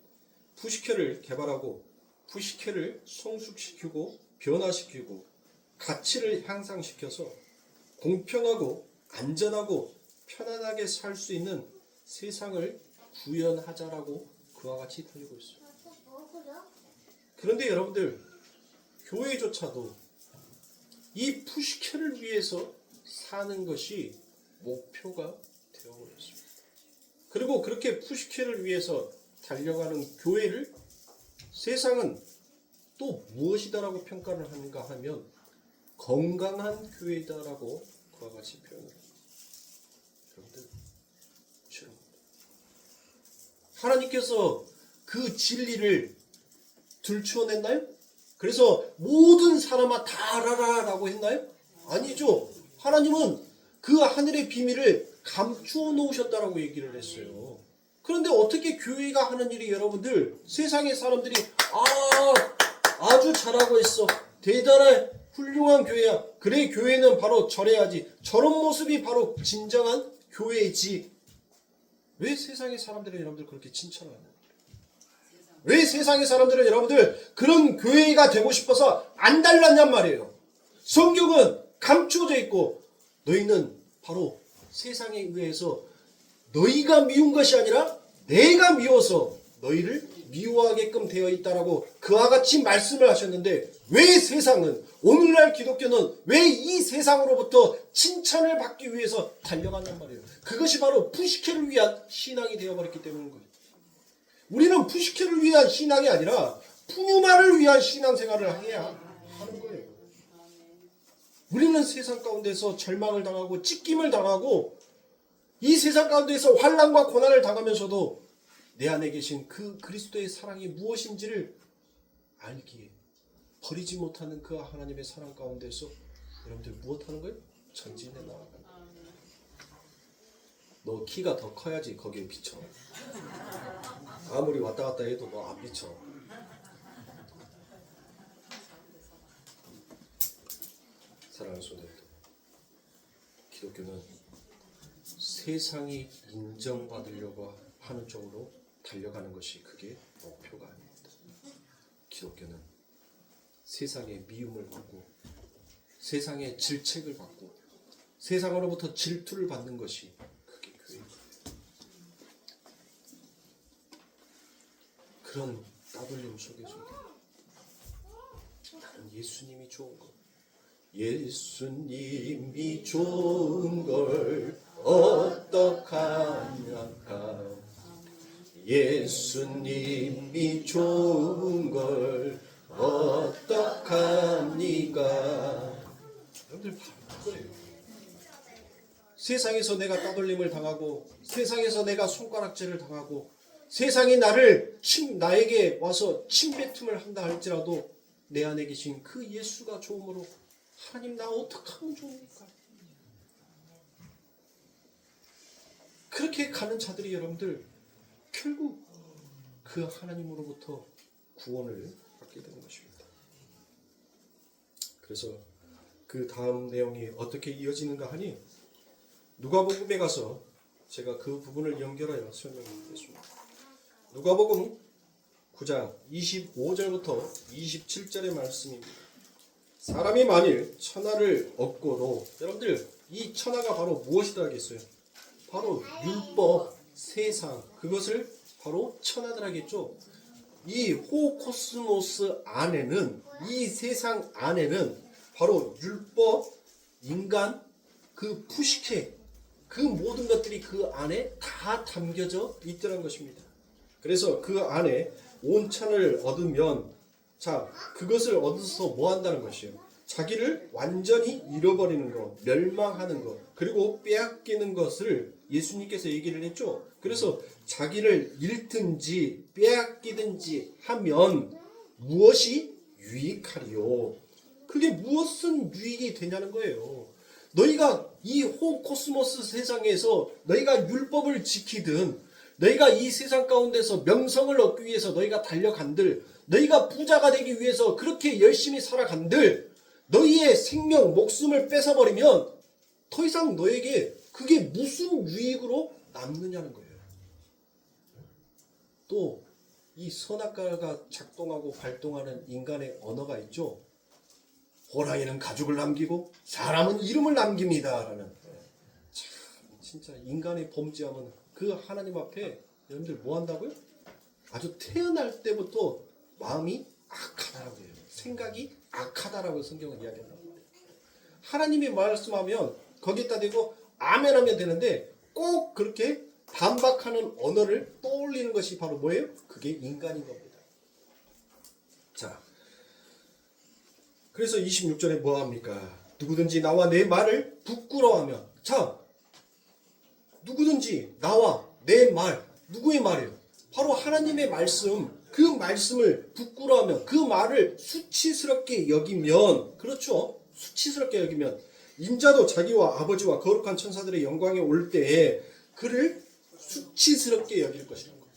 푸시케를 개발하고 푸시케를 성숙시키고 변화시키고 가치를 향상시켜서 공평하고 안전하고 편안하게 살 수 있는 세상을 구현하자라고 그와 같이 달리고 있어요. 그런데 여러분들, 교회조차도 이 푸시케를 위해서 사는 것이 목표가 되어버렸습니다. 그리고 그렇게 푸시케를 위해서 달려가는 교회를 세상은 또 무엇이다라고 평가를 하는가 하면 건강한 교회다라고 그와 같이 표현을 합니다. 여러분들, 하나님께서 그 진리를 들추어냈나요? 그래서 모든 사람아 다 알아라라고 했나요? 아니죠. 하나님은 그 하늘의 비밀을 감추어 놓으셨다라고 얘기를 했어요. 그런데 어떻게 교회가 하는 일이, 여러분들, 세상의 사람들이 아주 잘하고 있어, 대단해, 훌륭한 교회야, 그래 교회는 바로 저래야지, 저런 모습이 바로 진정한 교회이지. 왜 세상의 사람들은 여러분들 그렇게 칭찬하냐? 왜 세상의 사람들은 여러분들 그런 교회가 되고 싶어서 안 달랐냔 말이에요. 성경은 감추어져 있고 너희는 바로 세상에 의해서 너희가 미운 것이 아니라 내가 미워서 너희를 미워하게끔 되어 있다라고 그와 같이 말씀을 하셨는데, 왜 세상은, 오늘날 기독교는 왜 이 세상으로부터 칭찬을 받기 위해서 달려간단 말이에요. 그것이 바로 푸시케를 위한 신앙이 되어버렸기 때문인 거예요. 우리는 푸시케를 위한 신앙이 아니라 푸뉴마를 위한 신앙생활을 해야 하는 거예요. 우리는 세상 가운데서 절망을 당하고 찢김을 당하고 이 세상 가운데서 환난과 고난을 당하면서도 내 안에 계신 그 그리스도의 사랑이 무엇인지를 알기에 버리지 못하는 그 하나님의 사랑 가운데서 여러분들 무엇하는 거예요? 전진해 나아가는 거예요. 너 키가 더 커야지 거기에 비쳐. 아무리 왔다 갔다 해도 너 안 비쳐. 사랑하는 성도들, 기독교는 세상이 인정받으려고 하는 쪽으로 달려가는 것이 그게 목표가 아닙니다. 기독교는 세상의 미움을 받고 세상의 질책을 받고 세상으로부터 질투를 받는 것이 그게 교회입니다. 그런 따돌림 속에서 나는 예수님이 좋은 것, 예수님이 좋은 걸 어떡하냐까, 예수님이 좋은 걸 어떡합니까. 여러분들 바로 그거예요. 세상에서 내가 따돌림을 당하고 세상에서 내가 손가락질을 당하고 세상이 나에게 와서 침뱉음을 한다 할지라도 내 안에 계신 그 예수가 좋음으로 하나님 나 어떡하면 좋습니까? 그렇게 가는 자들이 여러분들 결국 그 하나님으로부터 구원을 받게 되는 것입니다. 그래서 그 다음 내용이 어떻게 이어지는가 하니 누가복음에 가서 제가 그 부분을 연결하여 설명드리겠습니다. 누가복음 9장 25절부터 27절의 말씀입니다. 사람이 만일 천하를 얻고도 여러분들 이 천하가 바로 무엇이라 하겠어요? 바로 율법, 세상, 그것을 바로 천하들 하겠죠. 이 호코스모스 안에는, 이 세상 안에는 바로 율법, 인간, 그 푸시케, 그 모든 것들이 그 안에 다 담겨져 있더란 것입니다. 그래서 그 안에 온천을 얻으면, 자, 그것을 얻어서 뭐 한다는 것이에요? 자기를 완전히 잃어버리는 것, 멸망하는 것, 그리고 빼앗기는 것을 예수님께서 얘기를 했죠. 그래서 자기를 잃든지 빼앗기든지 하면 무엇이 유익하리요? 그게 무엇은 유익이 되냐는 거예요. 너희가 이 호코스모스 세상에서 너희가 율법을 지키든, 너희가 이 세상 가운데서 명성을 얻기 위해서 너희가 달려간들, 너희가 부자가 되기 위해서 그렇게 열심히 살아간들, 너희의 생명, 목숨을 뺏어버리면 더 이상 너에게 그게 무슨 유익으로 남느냐는 거예요. 또 이 선악과가 작동하고 발동하는 인간의 언어가 있죠. 호랑이는 가죽을 남기고 사람은 이름을 남깁니다 라는. 참 진짜 인간의 범죄하면 그 하나님 앞에 여러분들 뭐 한다고요? 아주 태어날 때부터 마음이 악하다라고 해요. 생각이 악하다라고 성경은 이야기한다고 해요. 하나님이 말씀하면 거기에다 대고 아멘 하면 되는데 꼭 그렇게 반박하는 언어를 떠올리는 것이 바로 뭐예요? 그게 인간인 겁니다. 자, 그래서 26절에 뭐 합니까? 누구든지 나와 내 말을 부끄러워하면, 자, 누구든지 나와 내 말, 누구의 말이에요? 바로 하나님의 말씀, 그 말씀을 부끄러워하면, 그 말을 수치스럽게 여기면, 그렇죠? 수치스럽게 여기면 인자도 자기와 아버지와 거룩한 천사들의 영광에 올 때에 그를 수치스럽게 여길 것이라는 거예요.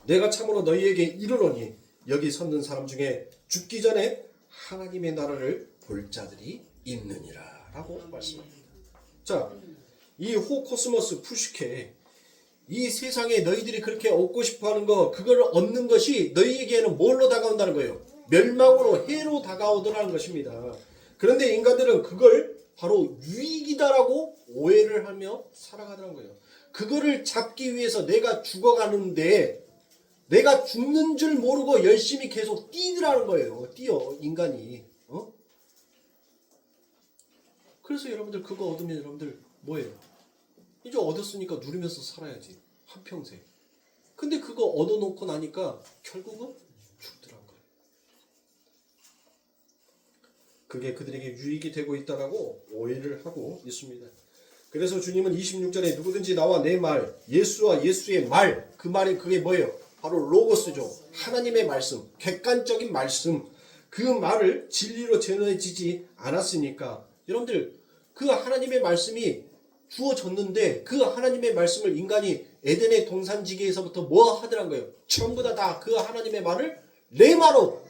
내가 참으로 너희에게 이르노니 여기 섰는 사람 중에 죽기 전에 하나님의 나라를 볼 자들이 있느니라 라고 말씀합니다. 자, 이 호코스모스 푸시케, 이 세상에 너희들이 그렇게 얻고 싶어하는 거, 그걸 얻는 것이 너희에게는 뭘로 다가온다는 거예요? 멸망으로, 해로 다가오더라는 것입니다. 그런데 인간들은 그걸 바로 유익이다라고 오해를 하며 살아가더라는 거예요. 그거를 잡기 위해서 내가 죽어가는데 내가 죽는 줄 모르고 열심히 계속 뛰더라는 거예요. 뛰어 인간이. 그래서 여러분들 그거 얻으면 여러분들 뭐예요? 이제 얻었으니까 누리면서 살아야지. 한평생. 근데 그거 얻어놓고 나니까 결국은 죽더라는 거예요. 그게 그들에게 유익이 되고 있다라고 오해를 하고 있습니다. 그래서 주님은 26절에 누구든지 나와 내 말, 예수와 예수의 말, 그 말이 그게 뭐예요? 바로 로고스죠. 하나님의 말씀, 객관적인 말씀, 그 말을 진리로 전해지지 않았으니까 여러분들 그 하나님의 말씀이 주어졌는데 그 하나님의 말씀을 인간이 에덴의 동산지기에서부터 뭐 하더란 거예요? 전부 다 그 하나님의 말을 레마로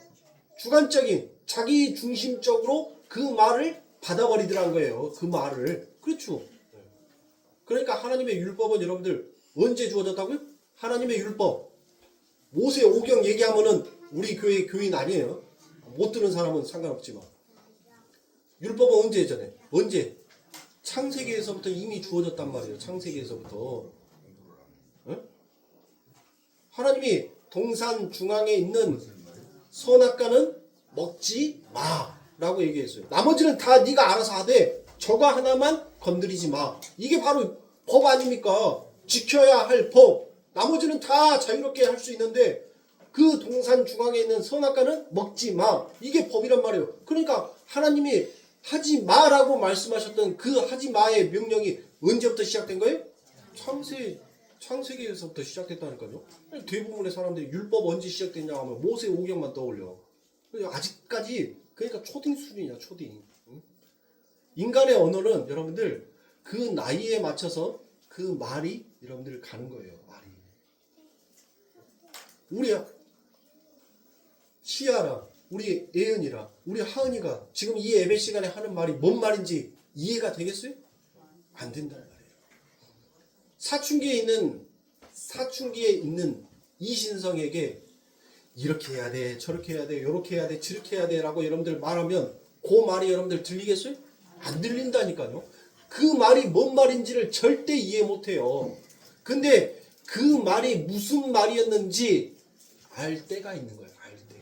주관적인 자기 중심적으로 그 말을 받아버리더란 거예요. 그 말을. 그렇죠. 그러니까 하나님의 율법은 여러분들 언제 주어졌다고요? 하나님의 율법. 모세오경 얘기하면은 우리 교회 교인 아니에요. 못 들은 사람은 상관없지만. 율법은 언제 전에? 언제? 창세기에서부터 이미 주어졌단 말이에요. 창세기에서부터. 응? 하나님이 동산 중앙에 있는 선악과는 먹지 마라고 얘기했어요. 나머지는 다 네가 알아서 하되 저거 하나만 건드리지 마. 이게 바로 법 아닙니까? 지켜야 할 법. 나머지는 다 자유롭게 할 수 있는데 그 동산 중앙에 있는 선악과는 먹지 마. 이게 법이란 말이에요. 그러니까 하나님이 하지 마라고 말씀하셨던 그 하지 마의 명령이 언제부터 시작된 거예요? 창세기에서부터 시작됐다니까요. 대부분의 사람들이 율법 언제 시작됐냐 하면 모세오경만 떠올려. 아직까지 그러니까 초딩 수준이야, 초딩. 인간의 언어는 여러분들 그 나이에 맞춰서 그 말이 여러분들 가는 거예요. 말이. 우리 시아랑 우리 예은이랑 우리 하은이가 지금 이 예배 시간에 하는 말이 뭔 말인지 이해가 되겠어요? 안 된다는 말이에요. 사춘기에 있는 이신성에게 이렇게 해야 돼, 저렇게 해야 돼, 요렇게 해야 돼, 저렇게 해야 돼 라고 여러분들 말하면 그 말이 여러분들 들리겠어요? 안 들린다니까요. 그 말이 뭔 말인지를 절대 이해 못해요. 근데 그 말이 무슨 말이었는지 알 때가 있는 거예요. 알 때.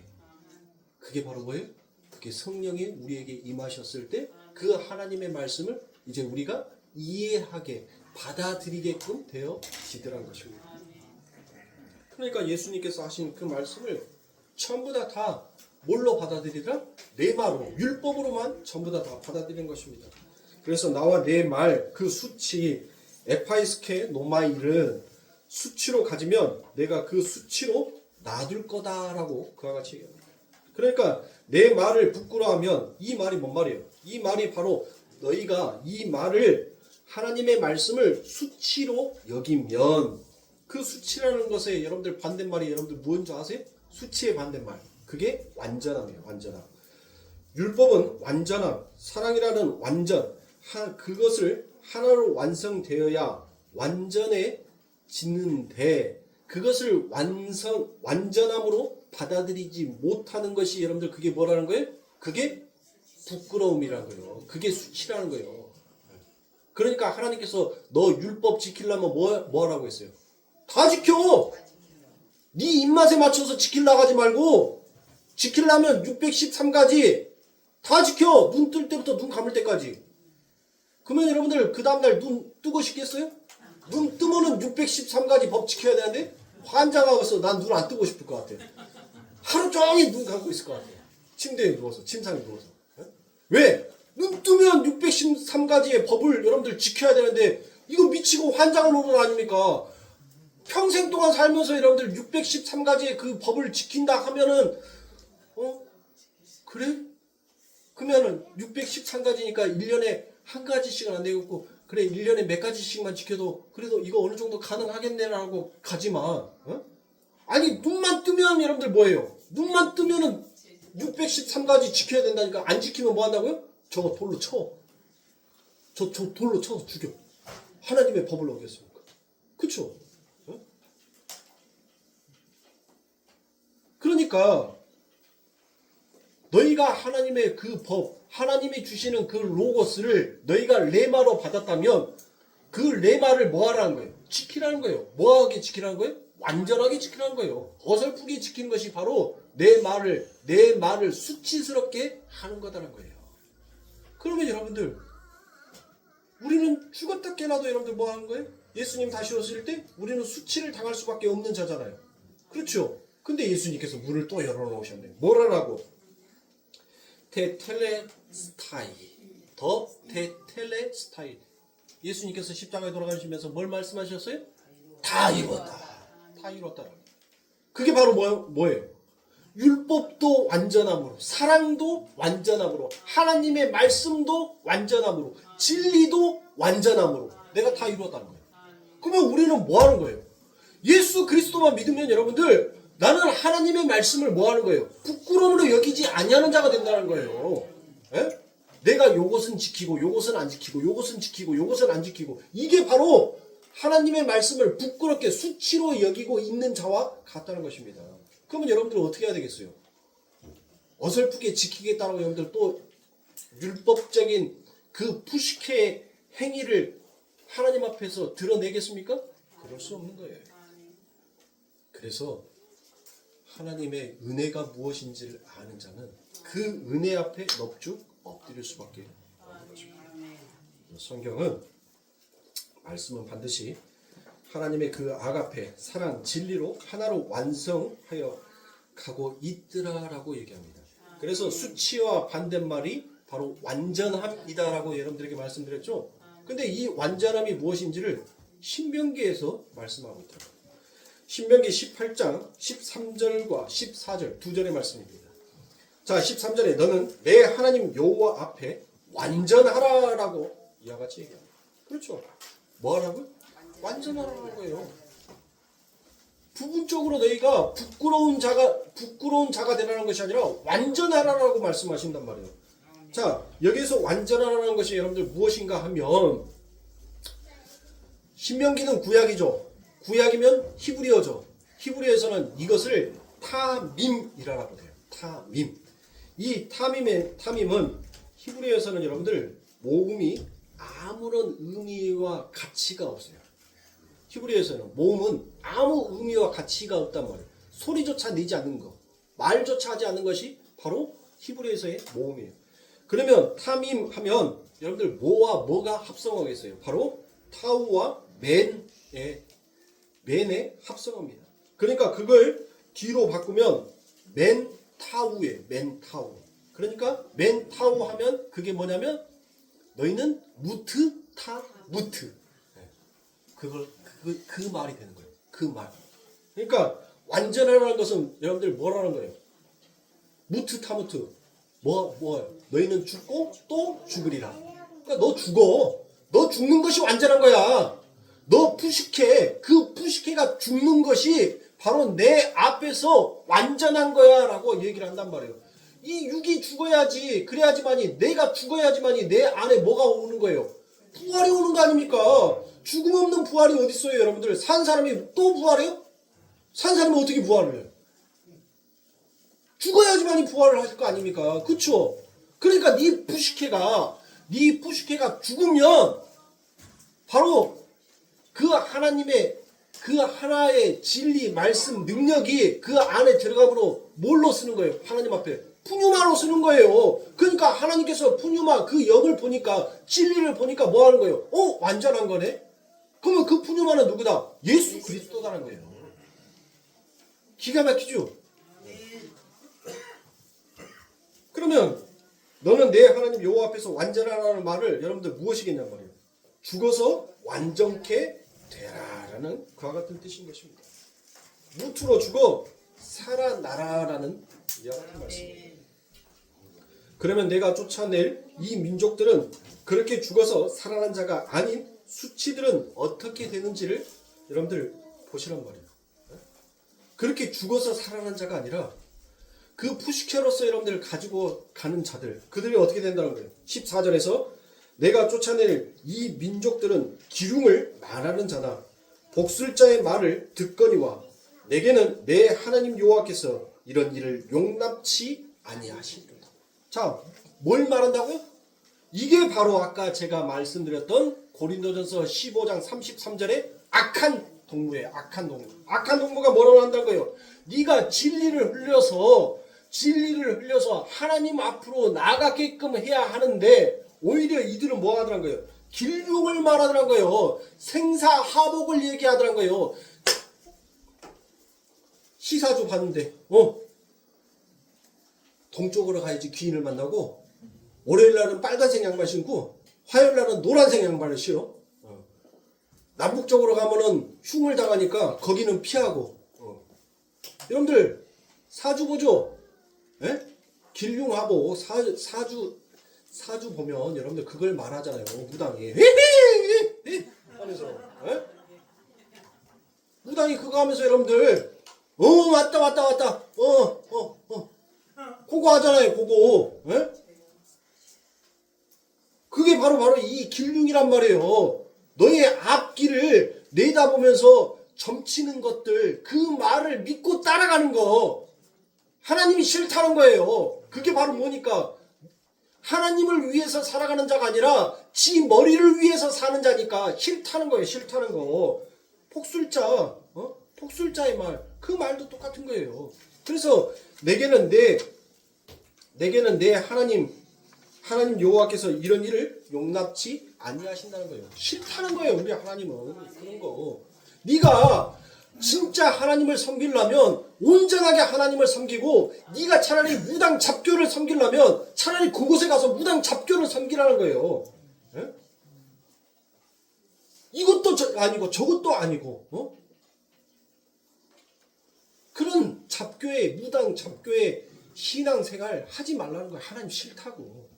그게 바로 뭐예요? 그게 성령이 우리에게 임하셨을 때 그 하나님의 말씀을 이제 우리가 이해하게 받아들이게끔 되어지더란 것입니다. 그러니까 예수님께서 하신 그 말씀을 전부 다 뭘로 받아들이더라? 레마로, 율법으로만 전부 다 받아들이는 것입니다. 그래서 나와 내 말, 그 수치, 에파이스케 노마일은 수치로 가지면 내가 그 수치로 놔둘 거다라고 그와 같이 얘기합니다. 그러니까 내 말을 부끄러워하면 이 말이 뭔 말이에요? 이 말이 바로 너희가 이 말을 하나님의 말씀을 수치로 여기면 그 수치라는 것에 여러분들 반대말이 여러분들 무엇인 줄 아세요? 수치의 반대말. 그게 완전함이에요. 완전함. 율법은 완전함, 사랑이라는 완전, 그것을 하나로 완성되어야 완전해지는데 그것을 완전함으로 받아들이지 못하는 것이 여러분들 그게 뭐라는 거예요? 그게 부끄러움이라는 거예요. 그게 수치라는 거예요. 그러니까 하나님께서 너 율법 지키려면 뭐 하라고 했어요? 다 지켜! 네 입맛에 맞춰서 지키려고 하지 말고 지키려면 613가지 다 지켜! 눈 뜰 때부터 눈 감을 때까지. 그러면 여러분들 그 다음날 눈 뜨고 싶겠어요? 눈 뜨면은 613가지 법 지켜야 되는데 환장하고서 난 눈 안 뜨고 싶을 것 같아. 하루 종일 눈 감고 있을 것 같아. 침대에 누워서, 침상에 누워서. 왜? 눈 뜨면 613가지의 법을 여러분들 지켜야 되는데 이거 미치고 환장을 오는 거 아닙니까? 평생 동안 살면서 여러분들 613가지의 그 법을 지킨다 하면은 그래? 그러면은 613가지니까 1년에 한 가지씩은 안 되겠고 그래 1년에 몇 가지씩만 지켜도 그래도 이거 어느 정도 가능하겠네라고 가지만 아니 눈만 뜨면 여러분들 뭐예요? 눈만 뜨면은 613가지 지켜야 된다니까 안 지키면 뭐 한다고요? 저거 돌로 쳐. 저 돌로 쳐서 죽여. 하나님의 법을 어겼습니까? 그쵸? 그러니까 너희가 하나님의 그 법, 하나님이 주시는 그 로고스를 너희가 레마로 받았다면 그 레마를 뭐 하라는 거예요? 지키라는 거예요. 뭐하게 지키라는 거예요? 완전하게 지키라는 거예요. 어설프게 지키는 것이 바로 내 말을 수치스럽게 하는 거다라는 거예요. 그러면 여러분들 우리는 죽었다 깨나도 여러분들 뭐 하는 거예요? 예수님 다시 오실 때 우리는 수치를 당할 수밖에 없는 자잖아요. 그렇죠? 근데 예수님께서 문을 또 열어놓으셨네요. 뭐라라고? 테텔레스타이. 더 테텔레스타이. 예수님께서 십자가에 돌아가시면서 뭘 말씀하셨어요? 다 이뤘다. 다 이뤘다. 그게 바로 뭐예요? 율법도 완전함으로, 사랑도 완전함으로, 하나님의 말씀도 완전함으로, 진리도 완전함으로 내가 다 이뤘다는 거예요. 그러면 우리는 뭐 하는 거예요? 예수 그리스도만 믿으면 여러분들 나는 하나님의 말씀을 뭐 하는 거예요? 부끄러움으로 여기지 아니하는 자가 된다는 거예요. 에? 내가 요것은 지키고 요것은 안 지키고 요것은 지키고 요것은 안 지키고 이게 바로 하나님의 말씀을 부끄럽게 수치로 여기고 있는 자와 같다는 것입니다. 그러면 여러분들은 어떻게 해야 되겠어요? 어설프게 지키겠다고 여러분들 또 율법적인 그 푸시케의 행위를 하나님 앞에서 드러내겠습니까? 그럴 수 없는 거예요. 그래서 하나님의 은혜가 무엇인지를 아는 자는 그 은혜 앞에 넙죽 엎드릴 수밖에 없는 것입니다. 성경은 말씀은 반드시 하나님의 그 아가페, 사랑, 진리로 하나로 완성하여 가고 있더라라고 얘기합니다. 그래서 수치와 반대말이 바로 완전함이다라고 여러분들에게 말씀드렸죠. 근데 이 완전함이 무엇인지를 신명기에서 말씀하고 있더라고요. 신명기 18장 13절과 14절 두 절의 말씀입니다. 자, 13절에 너는 내 하나님 여호와 앞에 완전하라라고 이와 같이 얘기합니다. 그렇죠. 뭐 하라고요? 완전하라는 거예요. 부분적으로 너희가 부끄러운 자가 되라는 것이 아니라 완전하라라고 말씀하신단 말이에요. 자, 여기서 완전하라는 것이 여러분들 무엇인가 하면 신명기는 구약이죠. 구약이면 히브리어죠. 히브리어에서는 이것을 타밈이라고 돼요. 타밈. 이 타밈은 히브리어에서는 여러분들 모음이 아무런 의미와 가치가 없어요. 히브리어에서는 모음은 아무 의미와 가치가 없단 말이에요. 소리조차 내지 않는 거, 말조차 하지 않는 것이 바로 히브리어에서의 모음이에요. 그러면 타밈 하면 여러분들 뭐와 뭐가 합성어겠어요? 바로 타우와 맨의 합성어입니다. 그러니까 그걸 뒤로 바꾸면 맨타우예요. 맨타우. 그러니까 맨타우 하면 그게 뭐냐면 너희는 무트. 그 말이 되는 거예요. 그 말. 그러니까 완전하라는 것은 여러분들 뭐라는 거예요? 무트. 뭐예요? 너희는 죽고 또 죽으리라. 그러니까 너 죽어. 너 죽는 것이 완전한 거야. 너 푸시케. 그 푸시케가 죽는 것이 바로 내 앞에서 완전한 거야 라고 얘기를 한단 말이에요. 이 육이 죽어야지. 그래야지만이 내가 죽어야지만이 내 안에 뭐가 오는 거예요? 부활이 오는 거 아닙니까? 죽음 없는 부활이 어디 있어요, 여러분들? 산 사람이 또 부활해요? 산 사람이 어떻게 부활을 해요? 죽어야지만이 부활을 하실 거 아닙니까? 그쵸? 그러니까 네 푸시케가 죽으면 바로 그 하나님의 그 하나의 진리, 말씀, 능력이 그 안에 들어감으로 뭘로 쓰는 거예요? 하나님 앞에 푸뉴마로 쓰는 거예요. 그러니까 하나님께서 푸뉴마 그 영을 보니까 진리를 보니까 뭐 하는 거예요? 완전한 거네? 그러면 그 푸뉴마는 누구다? 예수 그리스도다라는 거예요. 기가 막히죠? 그러면 너는 내 하나님 여호와 앞에서 완전하라는 말을 여러분들 무엇이겠냔 말이에요. 죽어서 완전케 되라라는 그와 같은 뜻인 것입니다. 무트로 죽어 살아나라라는 이와 같은 말씀입니다. 그러면 내가 쫓아낼 이 민족들은 그렇게 죽어서 살아난 자가 아닌 수치들은 어떻게 되는지를 여러분들 보시란 말이에요. 그렇게 죽어서 살아난 자가 아니라 그 푸시케로서 여러분들을 가지고 가는 자들, 그들이 어떻게 된다는 거예요. 14절에서 내가 쫓아낼 이 민족들은 기륭을 말하는 자다. 복술자의 말을 듣거니와 내게는 내 하나님 여호와께서 이런 일을 용납치 아니하시리로다. 자, 뭘 말한다고요? 이게 바로 아까 제가 말씀드렸던 고린도전서 15장 33절에 악한 동무예요. 악한 동무. 악한 동무가 뭐라고 한다는 거예요? 네가 진리를 흘려서 하나님 앞으로 나가게끔 해야 하는데 오히려 이들은 뭐 하더란 거예요? 길흉을 말하더란 거예요. 생사하복을 얘기하더란 거예요. 시사주 봤는데 동쪽으로 가야지 귀인을 만나고 월요일 날은 빨간색 양말 신고 화요일 날은 노란색 양말을 신어. 남북쪽으로 가면은 흉을 당하니까 거기는 피하고. 여러분들 사주 보죠? 예? 길흉하고 사주 보면 여러분들 그걸 말하잖아요. 무당이 하면서 무당이 그거 하면서 여러분들 왔다 그거 하잖아요. 그거 그게 바로 이 길흉이란 말이에요. 너의 앞길을 내다보면서 점치는 것들, 그 말을 믿고 따라가는 거 하나님이 싫다는 거예요. 그게 바로 뭐니까 하나님을 위해서 살아가는 자가 아니라 지 머리를 위해서 사는 자니까 싫다는 거예요. 싫다는 거. 폭술자의 말, 그 말도 똑같은 거예요. 그래서 내게는 내 하나님 여호와께서 이런 일을 용납치 아니하신다는 거예요. 싫다는 거예요. 우리 하나님은 그런 거. 네가 진짜 하나님을 섬기려면 온전하게 하나님을 섬기고, 네가 차라리 무당 잡교를 섬기려면 차라리 그곳에 가서 무당 잡교를 섬기라는 거예요. 예? 이것도 아니고 저것도 아니고 그런 잡교의 무당 잡교의 신앙생활 하지 말라는 거예요. 하나님 싫다고.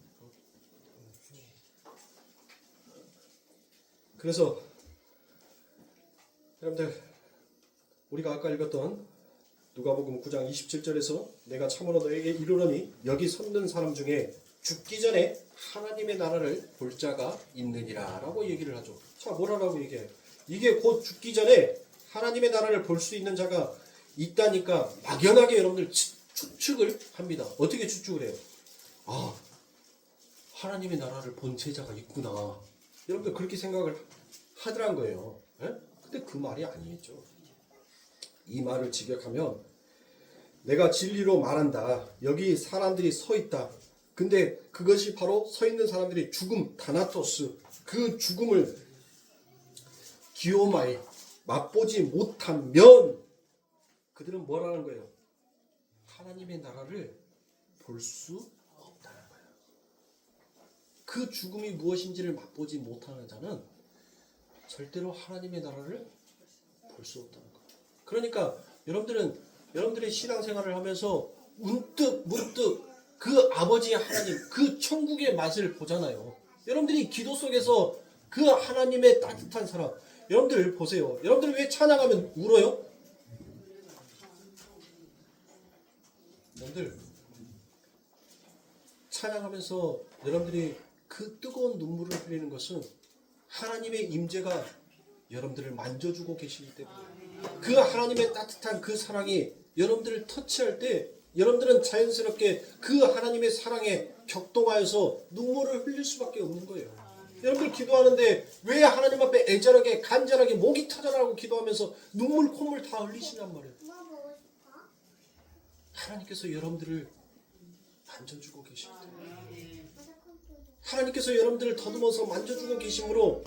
그래서 여러분들 우리가 아까 읽었던 누가복음 9장 27절에서 내가 참으로 너에게 이르노니 여기 섰는 사람 중에 죽기 전에 하나님의 나라를 볼 자가 있느니라 라고 얘기를 하죠. 자, 뭐라고 얘기해요? 이게 곧 죽기 전에 하나님의 나라를 볼 수 있는 자가 있다니까 막연하게 여러분들 추측을 합니다. 어떻게 추측을 해요? 아, 하나님의 나라를 본 제자가 있구나. 여러분들 그렇게 생각을 하더란 거예요. 예? 근데 그 말이 아니겠죠. 이 말을 직역하면 내가 진리로 말한다. 여기 사람들이 서 있다. 근데 그것이 바로 서 있는 사람들이 죽음, 다나토스, 그 죽음을 기요마에 맛보지 못하면 그들은 뭐라는 거예요? 하나님의 나라를 볼 수 없다는 거예요. 그 죽음이 무엇인지를 맛보지 못하는 자는 절대로 하나님의 나라를 볼 수 없다는 거예요. 그러니까 여러분들의 신앙생활을 하면서 문득 그 아버지의 하나님, 그 천국의 맛을 보잖아요. 여러분들이 기도 속에서 그 하나님의 따뜻한 사랑, 여러분들 보세요. 여러분들 왜 찬양하면 울어요? 여러분들 찬양하면서 여러분들이 그 뜨거운 눈물을 흘리는 것은 하나님의 임재가 여러분들을 만져주고 계시기 때문에, 그 하나님의 따뜻한 그 사랑이 여러분들을 터치할 때 여러분들은 자연스럽게 그 하나님의 사랑에 격동하여서 눈물을 흘릴 수밖에 없는 거예요. 여러분들 기도하는데 왜 하나님 앞에 애절하게 간절하게 목이 터져나가고 기도하면서 눈물 콧물 다 흘리시냔 말이에요. 하나님께서 여러분들을 만져주고 계시기 때문에, 하나님께서 여러분들을 더듬어서 만져주고 계심으로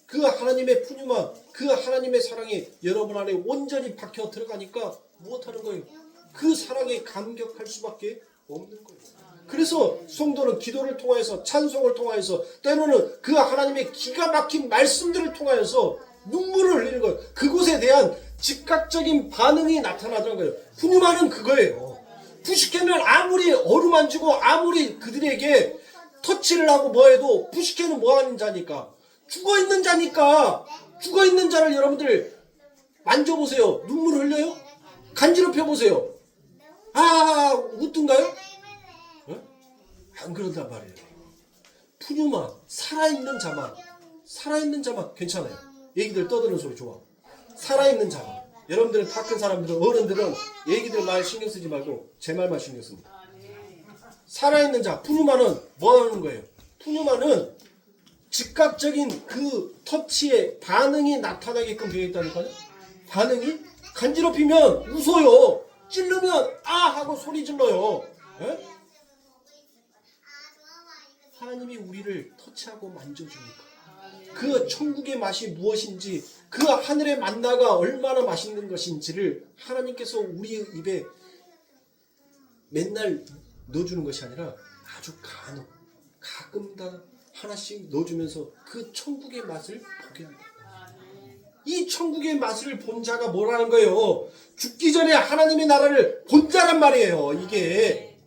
그 하나님의 푸념과 그 하나님의 사랑이 여러분 안에 온전히 박혀 들어가니까 무엇하는 거예요? 그 사랑에 감격할 수밖에 없는 거예요. 그래서 성도는 기도를 통하여서, 찬송을 통하여서, 때로는 그 하나님의 기가 막힌 말씀들을 통하여서 눈물을 흘리는 거예요. 그곳에 대한 즉각적인 반응이 나타나는 거예요. 푸념하는 그거예요. 부식해는 아무리 어루만지고 아무리 그들에게 터치를 하고 뭐해도 부식해는 뭐하는 자니까, 죽어있는 자니까, 죽어있는 자를 여러분들 만져보세요. 눈물 흘려요? 간지럽혀 보세요. 아, 웃든가요? 어? 안 그런단 말이에요. 푸뉴마, 살아있는 자만 괜찮아요. 얘기들 떠드는 소리 좋아. 살아있는 자만. 여러분들은 다 큰 사람들은, 어른들은 얘기들 말 신경 쓰지 말고 제 말만 신경 씁니다. 살아있는 자, 푸뉴마는 뭐 하는 거예요? 푸뉴마는 즉각적인 그 터치에 반응이 나타나게끔 되어 있다니까요. 반응이 간지럽히면 웃어요. 찔르면 아 하고 소리 질러요. 에? 하나님이 우리를 터치하고 만져주니까 그 천국의 맛이 무엇인지, 그 하늘의 만나가 얼마나 맛있는 것인지를 하나님께서 우리 입에 맨날 넣어주는 것이 아니라 아주 간혹 가끔다 하나씩 넣어주면서 그 천국의 맛을 보게 한다. 이 천국의 맛을 본 자가 뭐라는 거예요? 죽기 전에 하나님의 나라를 본 자란 말이에요.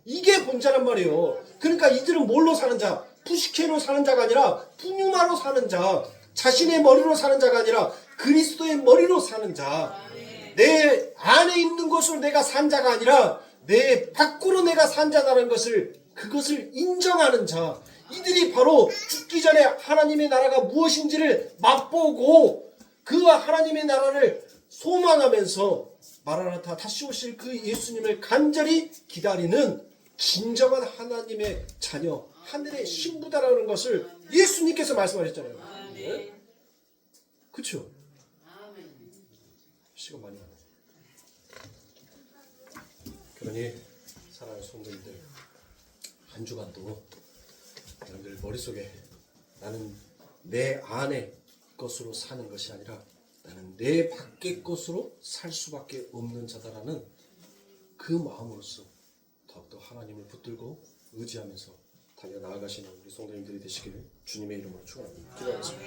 이게 본 자란 말이에요. 그러니까 이들은 뭘로 사는 자? 푸시케로 사는 자가 아니라 푸뉴마로 사는 자, 자신의 머리로 사는 자가 아니라 그리스도의 머리로 사는 자, 내 안에 있는 것으로 내가 산 자가 아니라 내 밖으로 내가 산 자라는 것을, 그것을 인정하는 자, 이들이 바로 죽기 전에 하나님의 나라가 무엇인지를 맛보고 그 하나님의 나라를 소망하면서 마라나타 다시 오실 그 예수님을 간절히 기다리는 진정한 하나님의 자녀, 하늘의 신부다라는 것을 예수님께서 말씀하셨잖아요. 네? 그렇죠? 시간 많이 가네. 그러니 사랑하는 성도님들, 한 주간도 여러분들 머릿속에 나는 내 안의 것으로 사는 것이 아니라 나는 내 밖의 것으로 살 수밖에 없는 자다라는 그 마음으로서 더욱더 하나님을 붙들고 의지하면서 달려나아가시는 우리 성도님들이 되시기를 주님의 이름으로 축원합니다. 기도하겠습니다.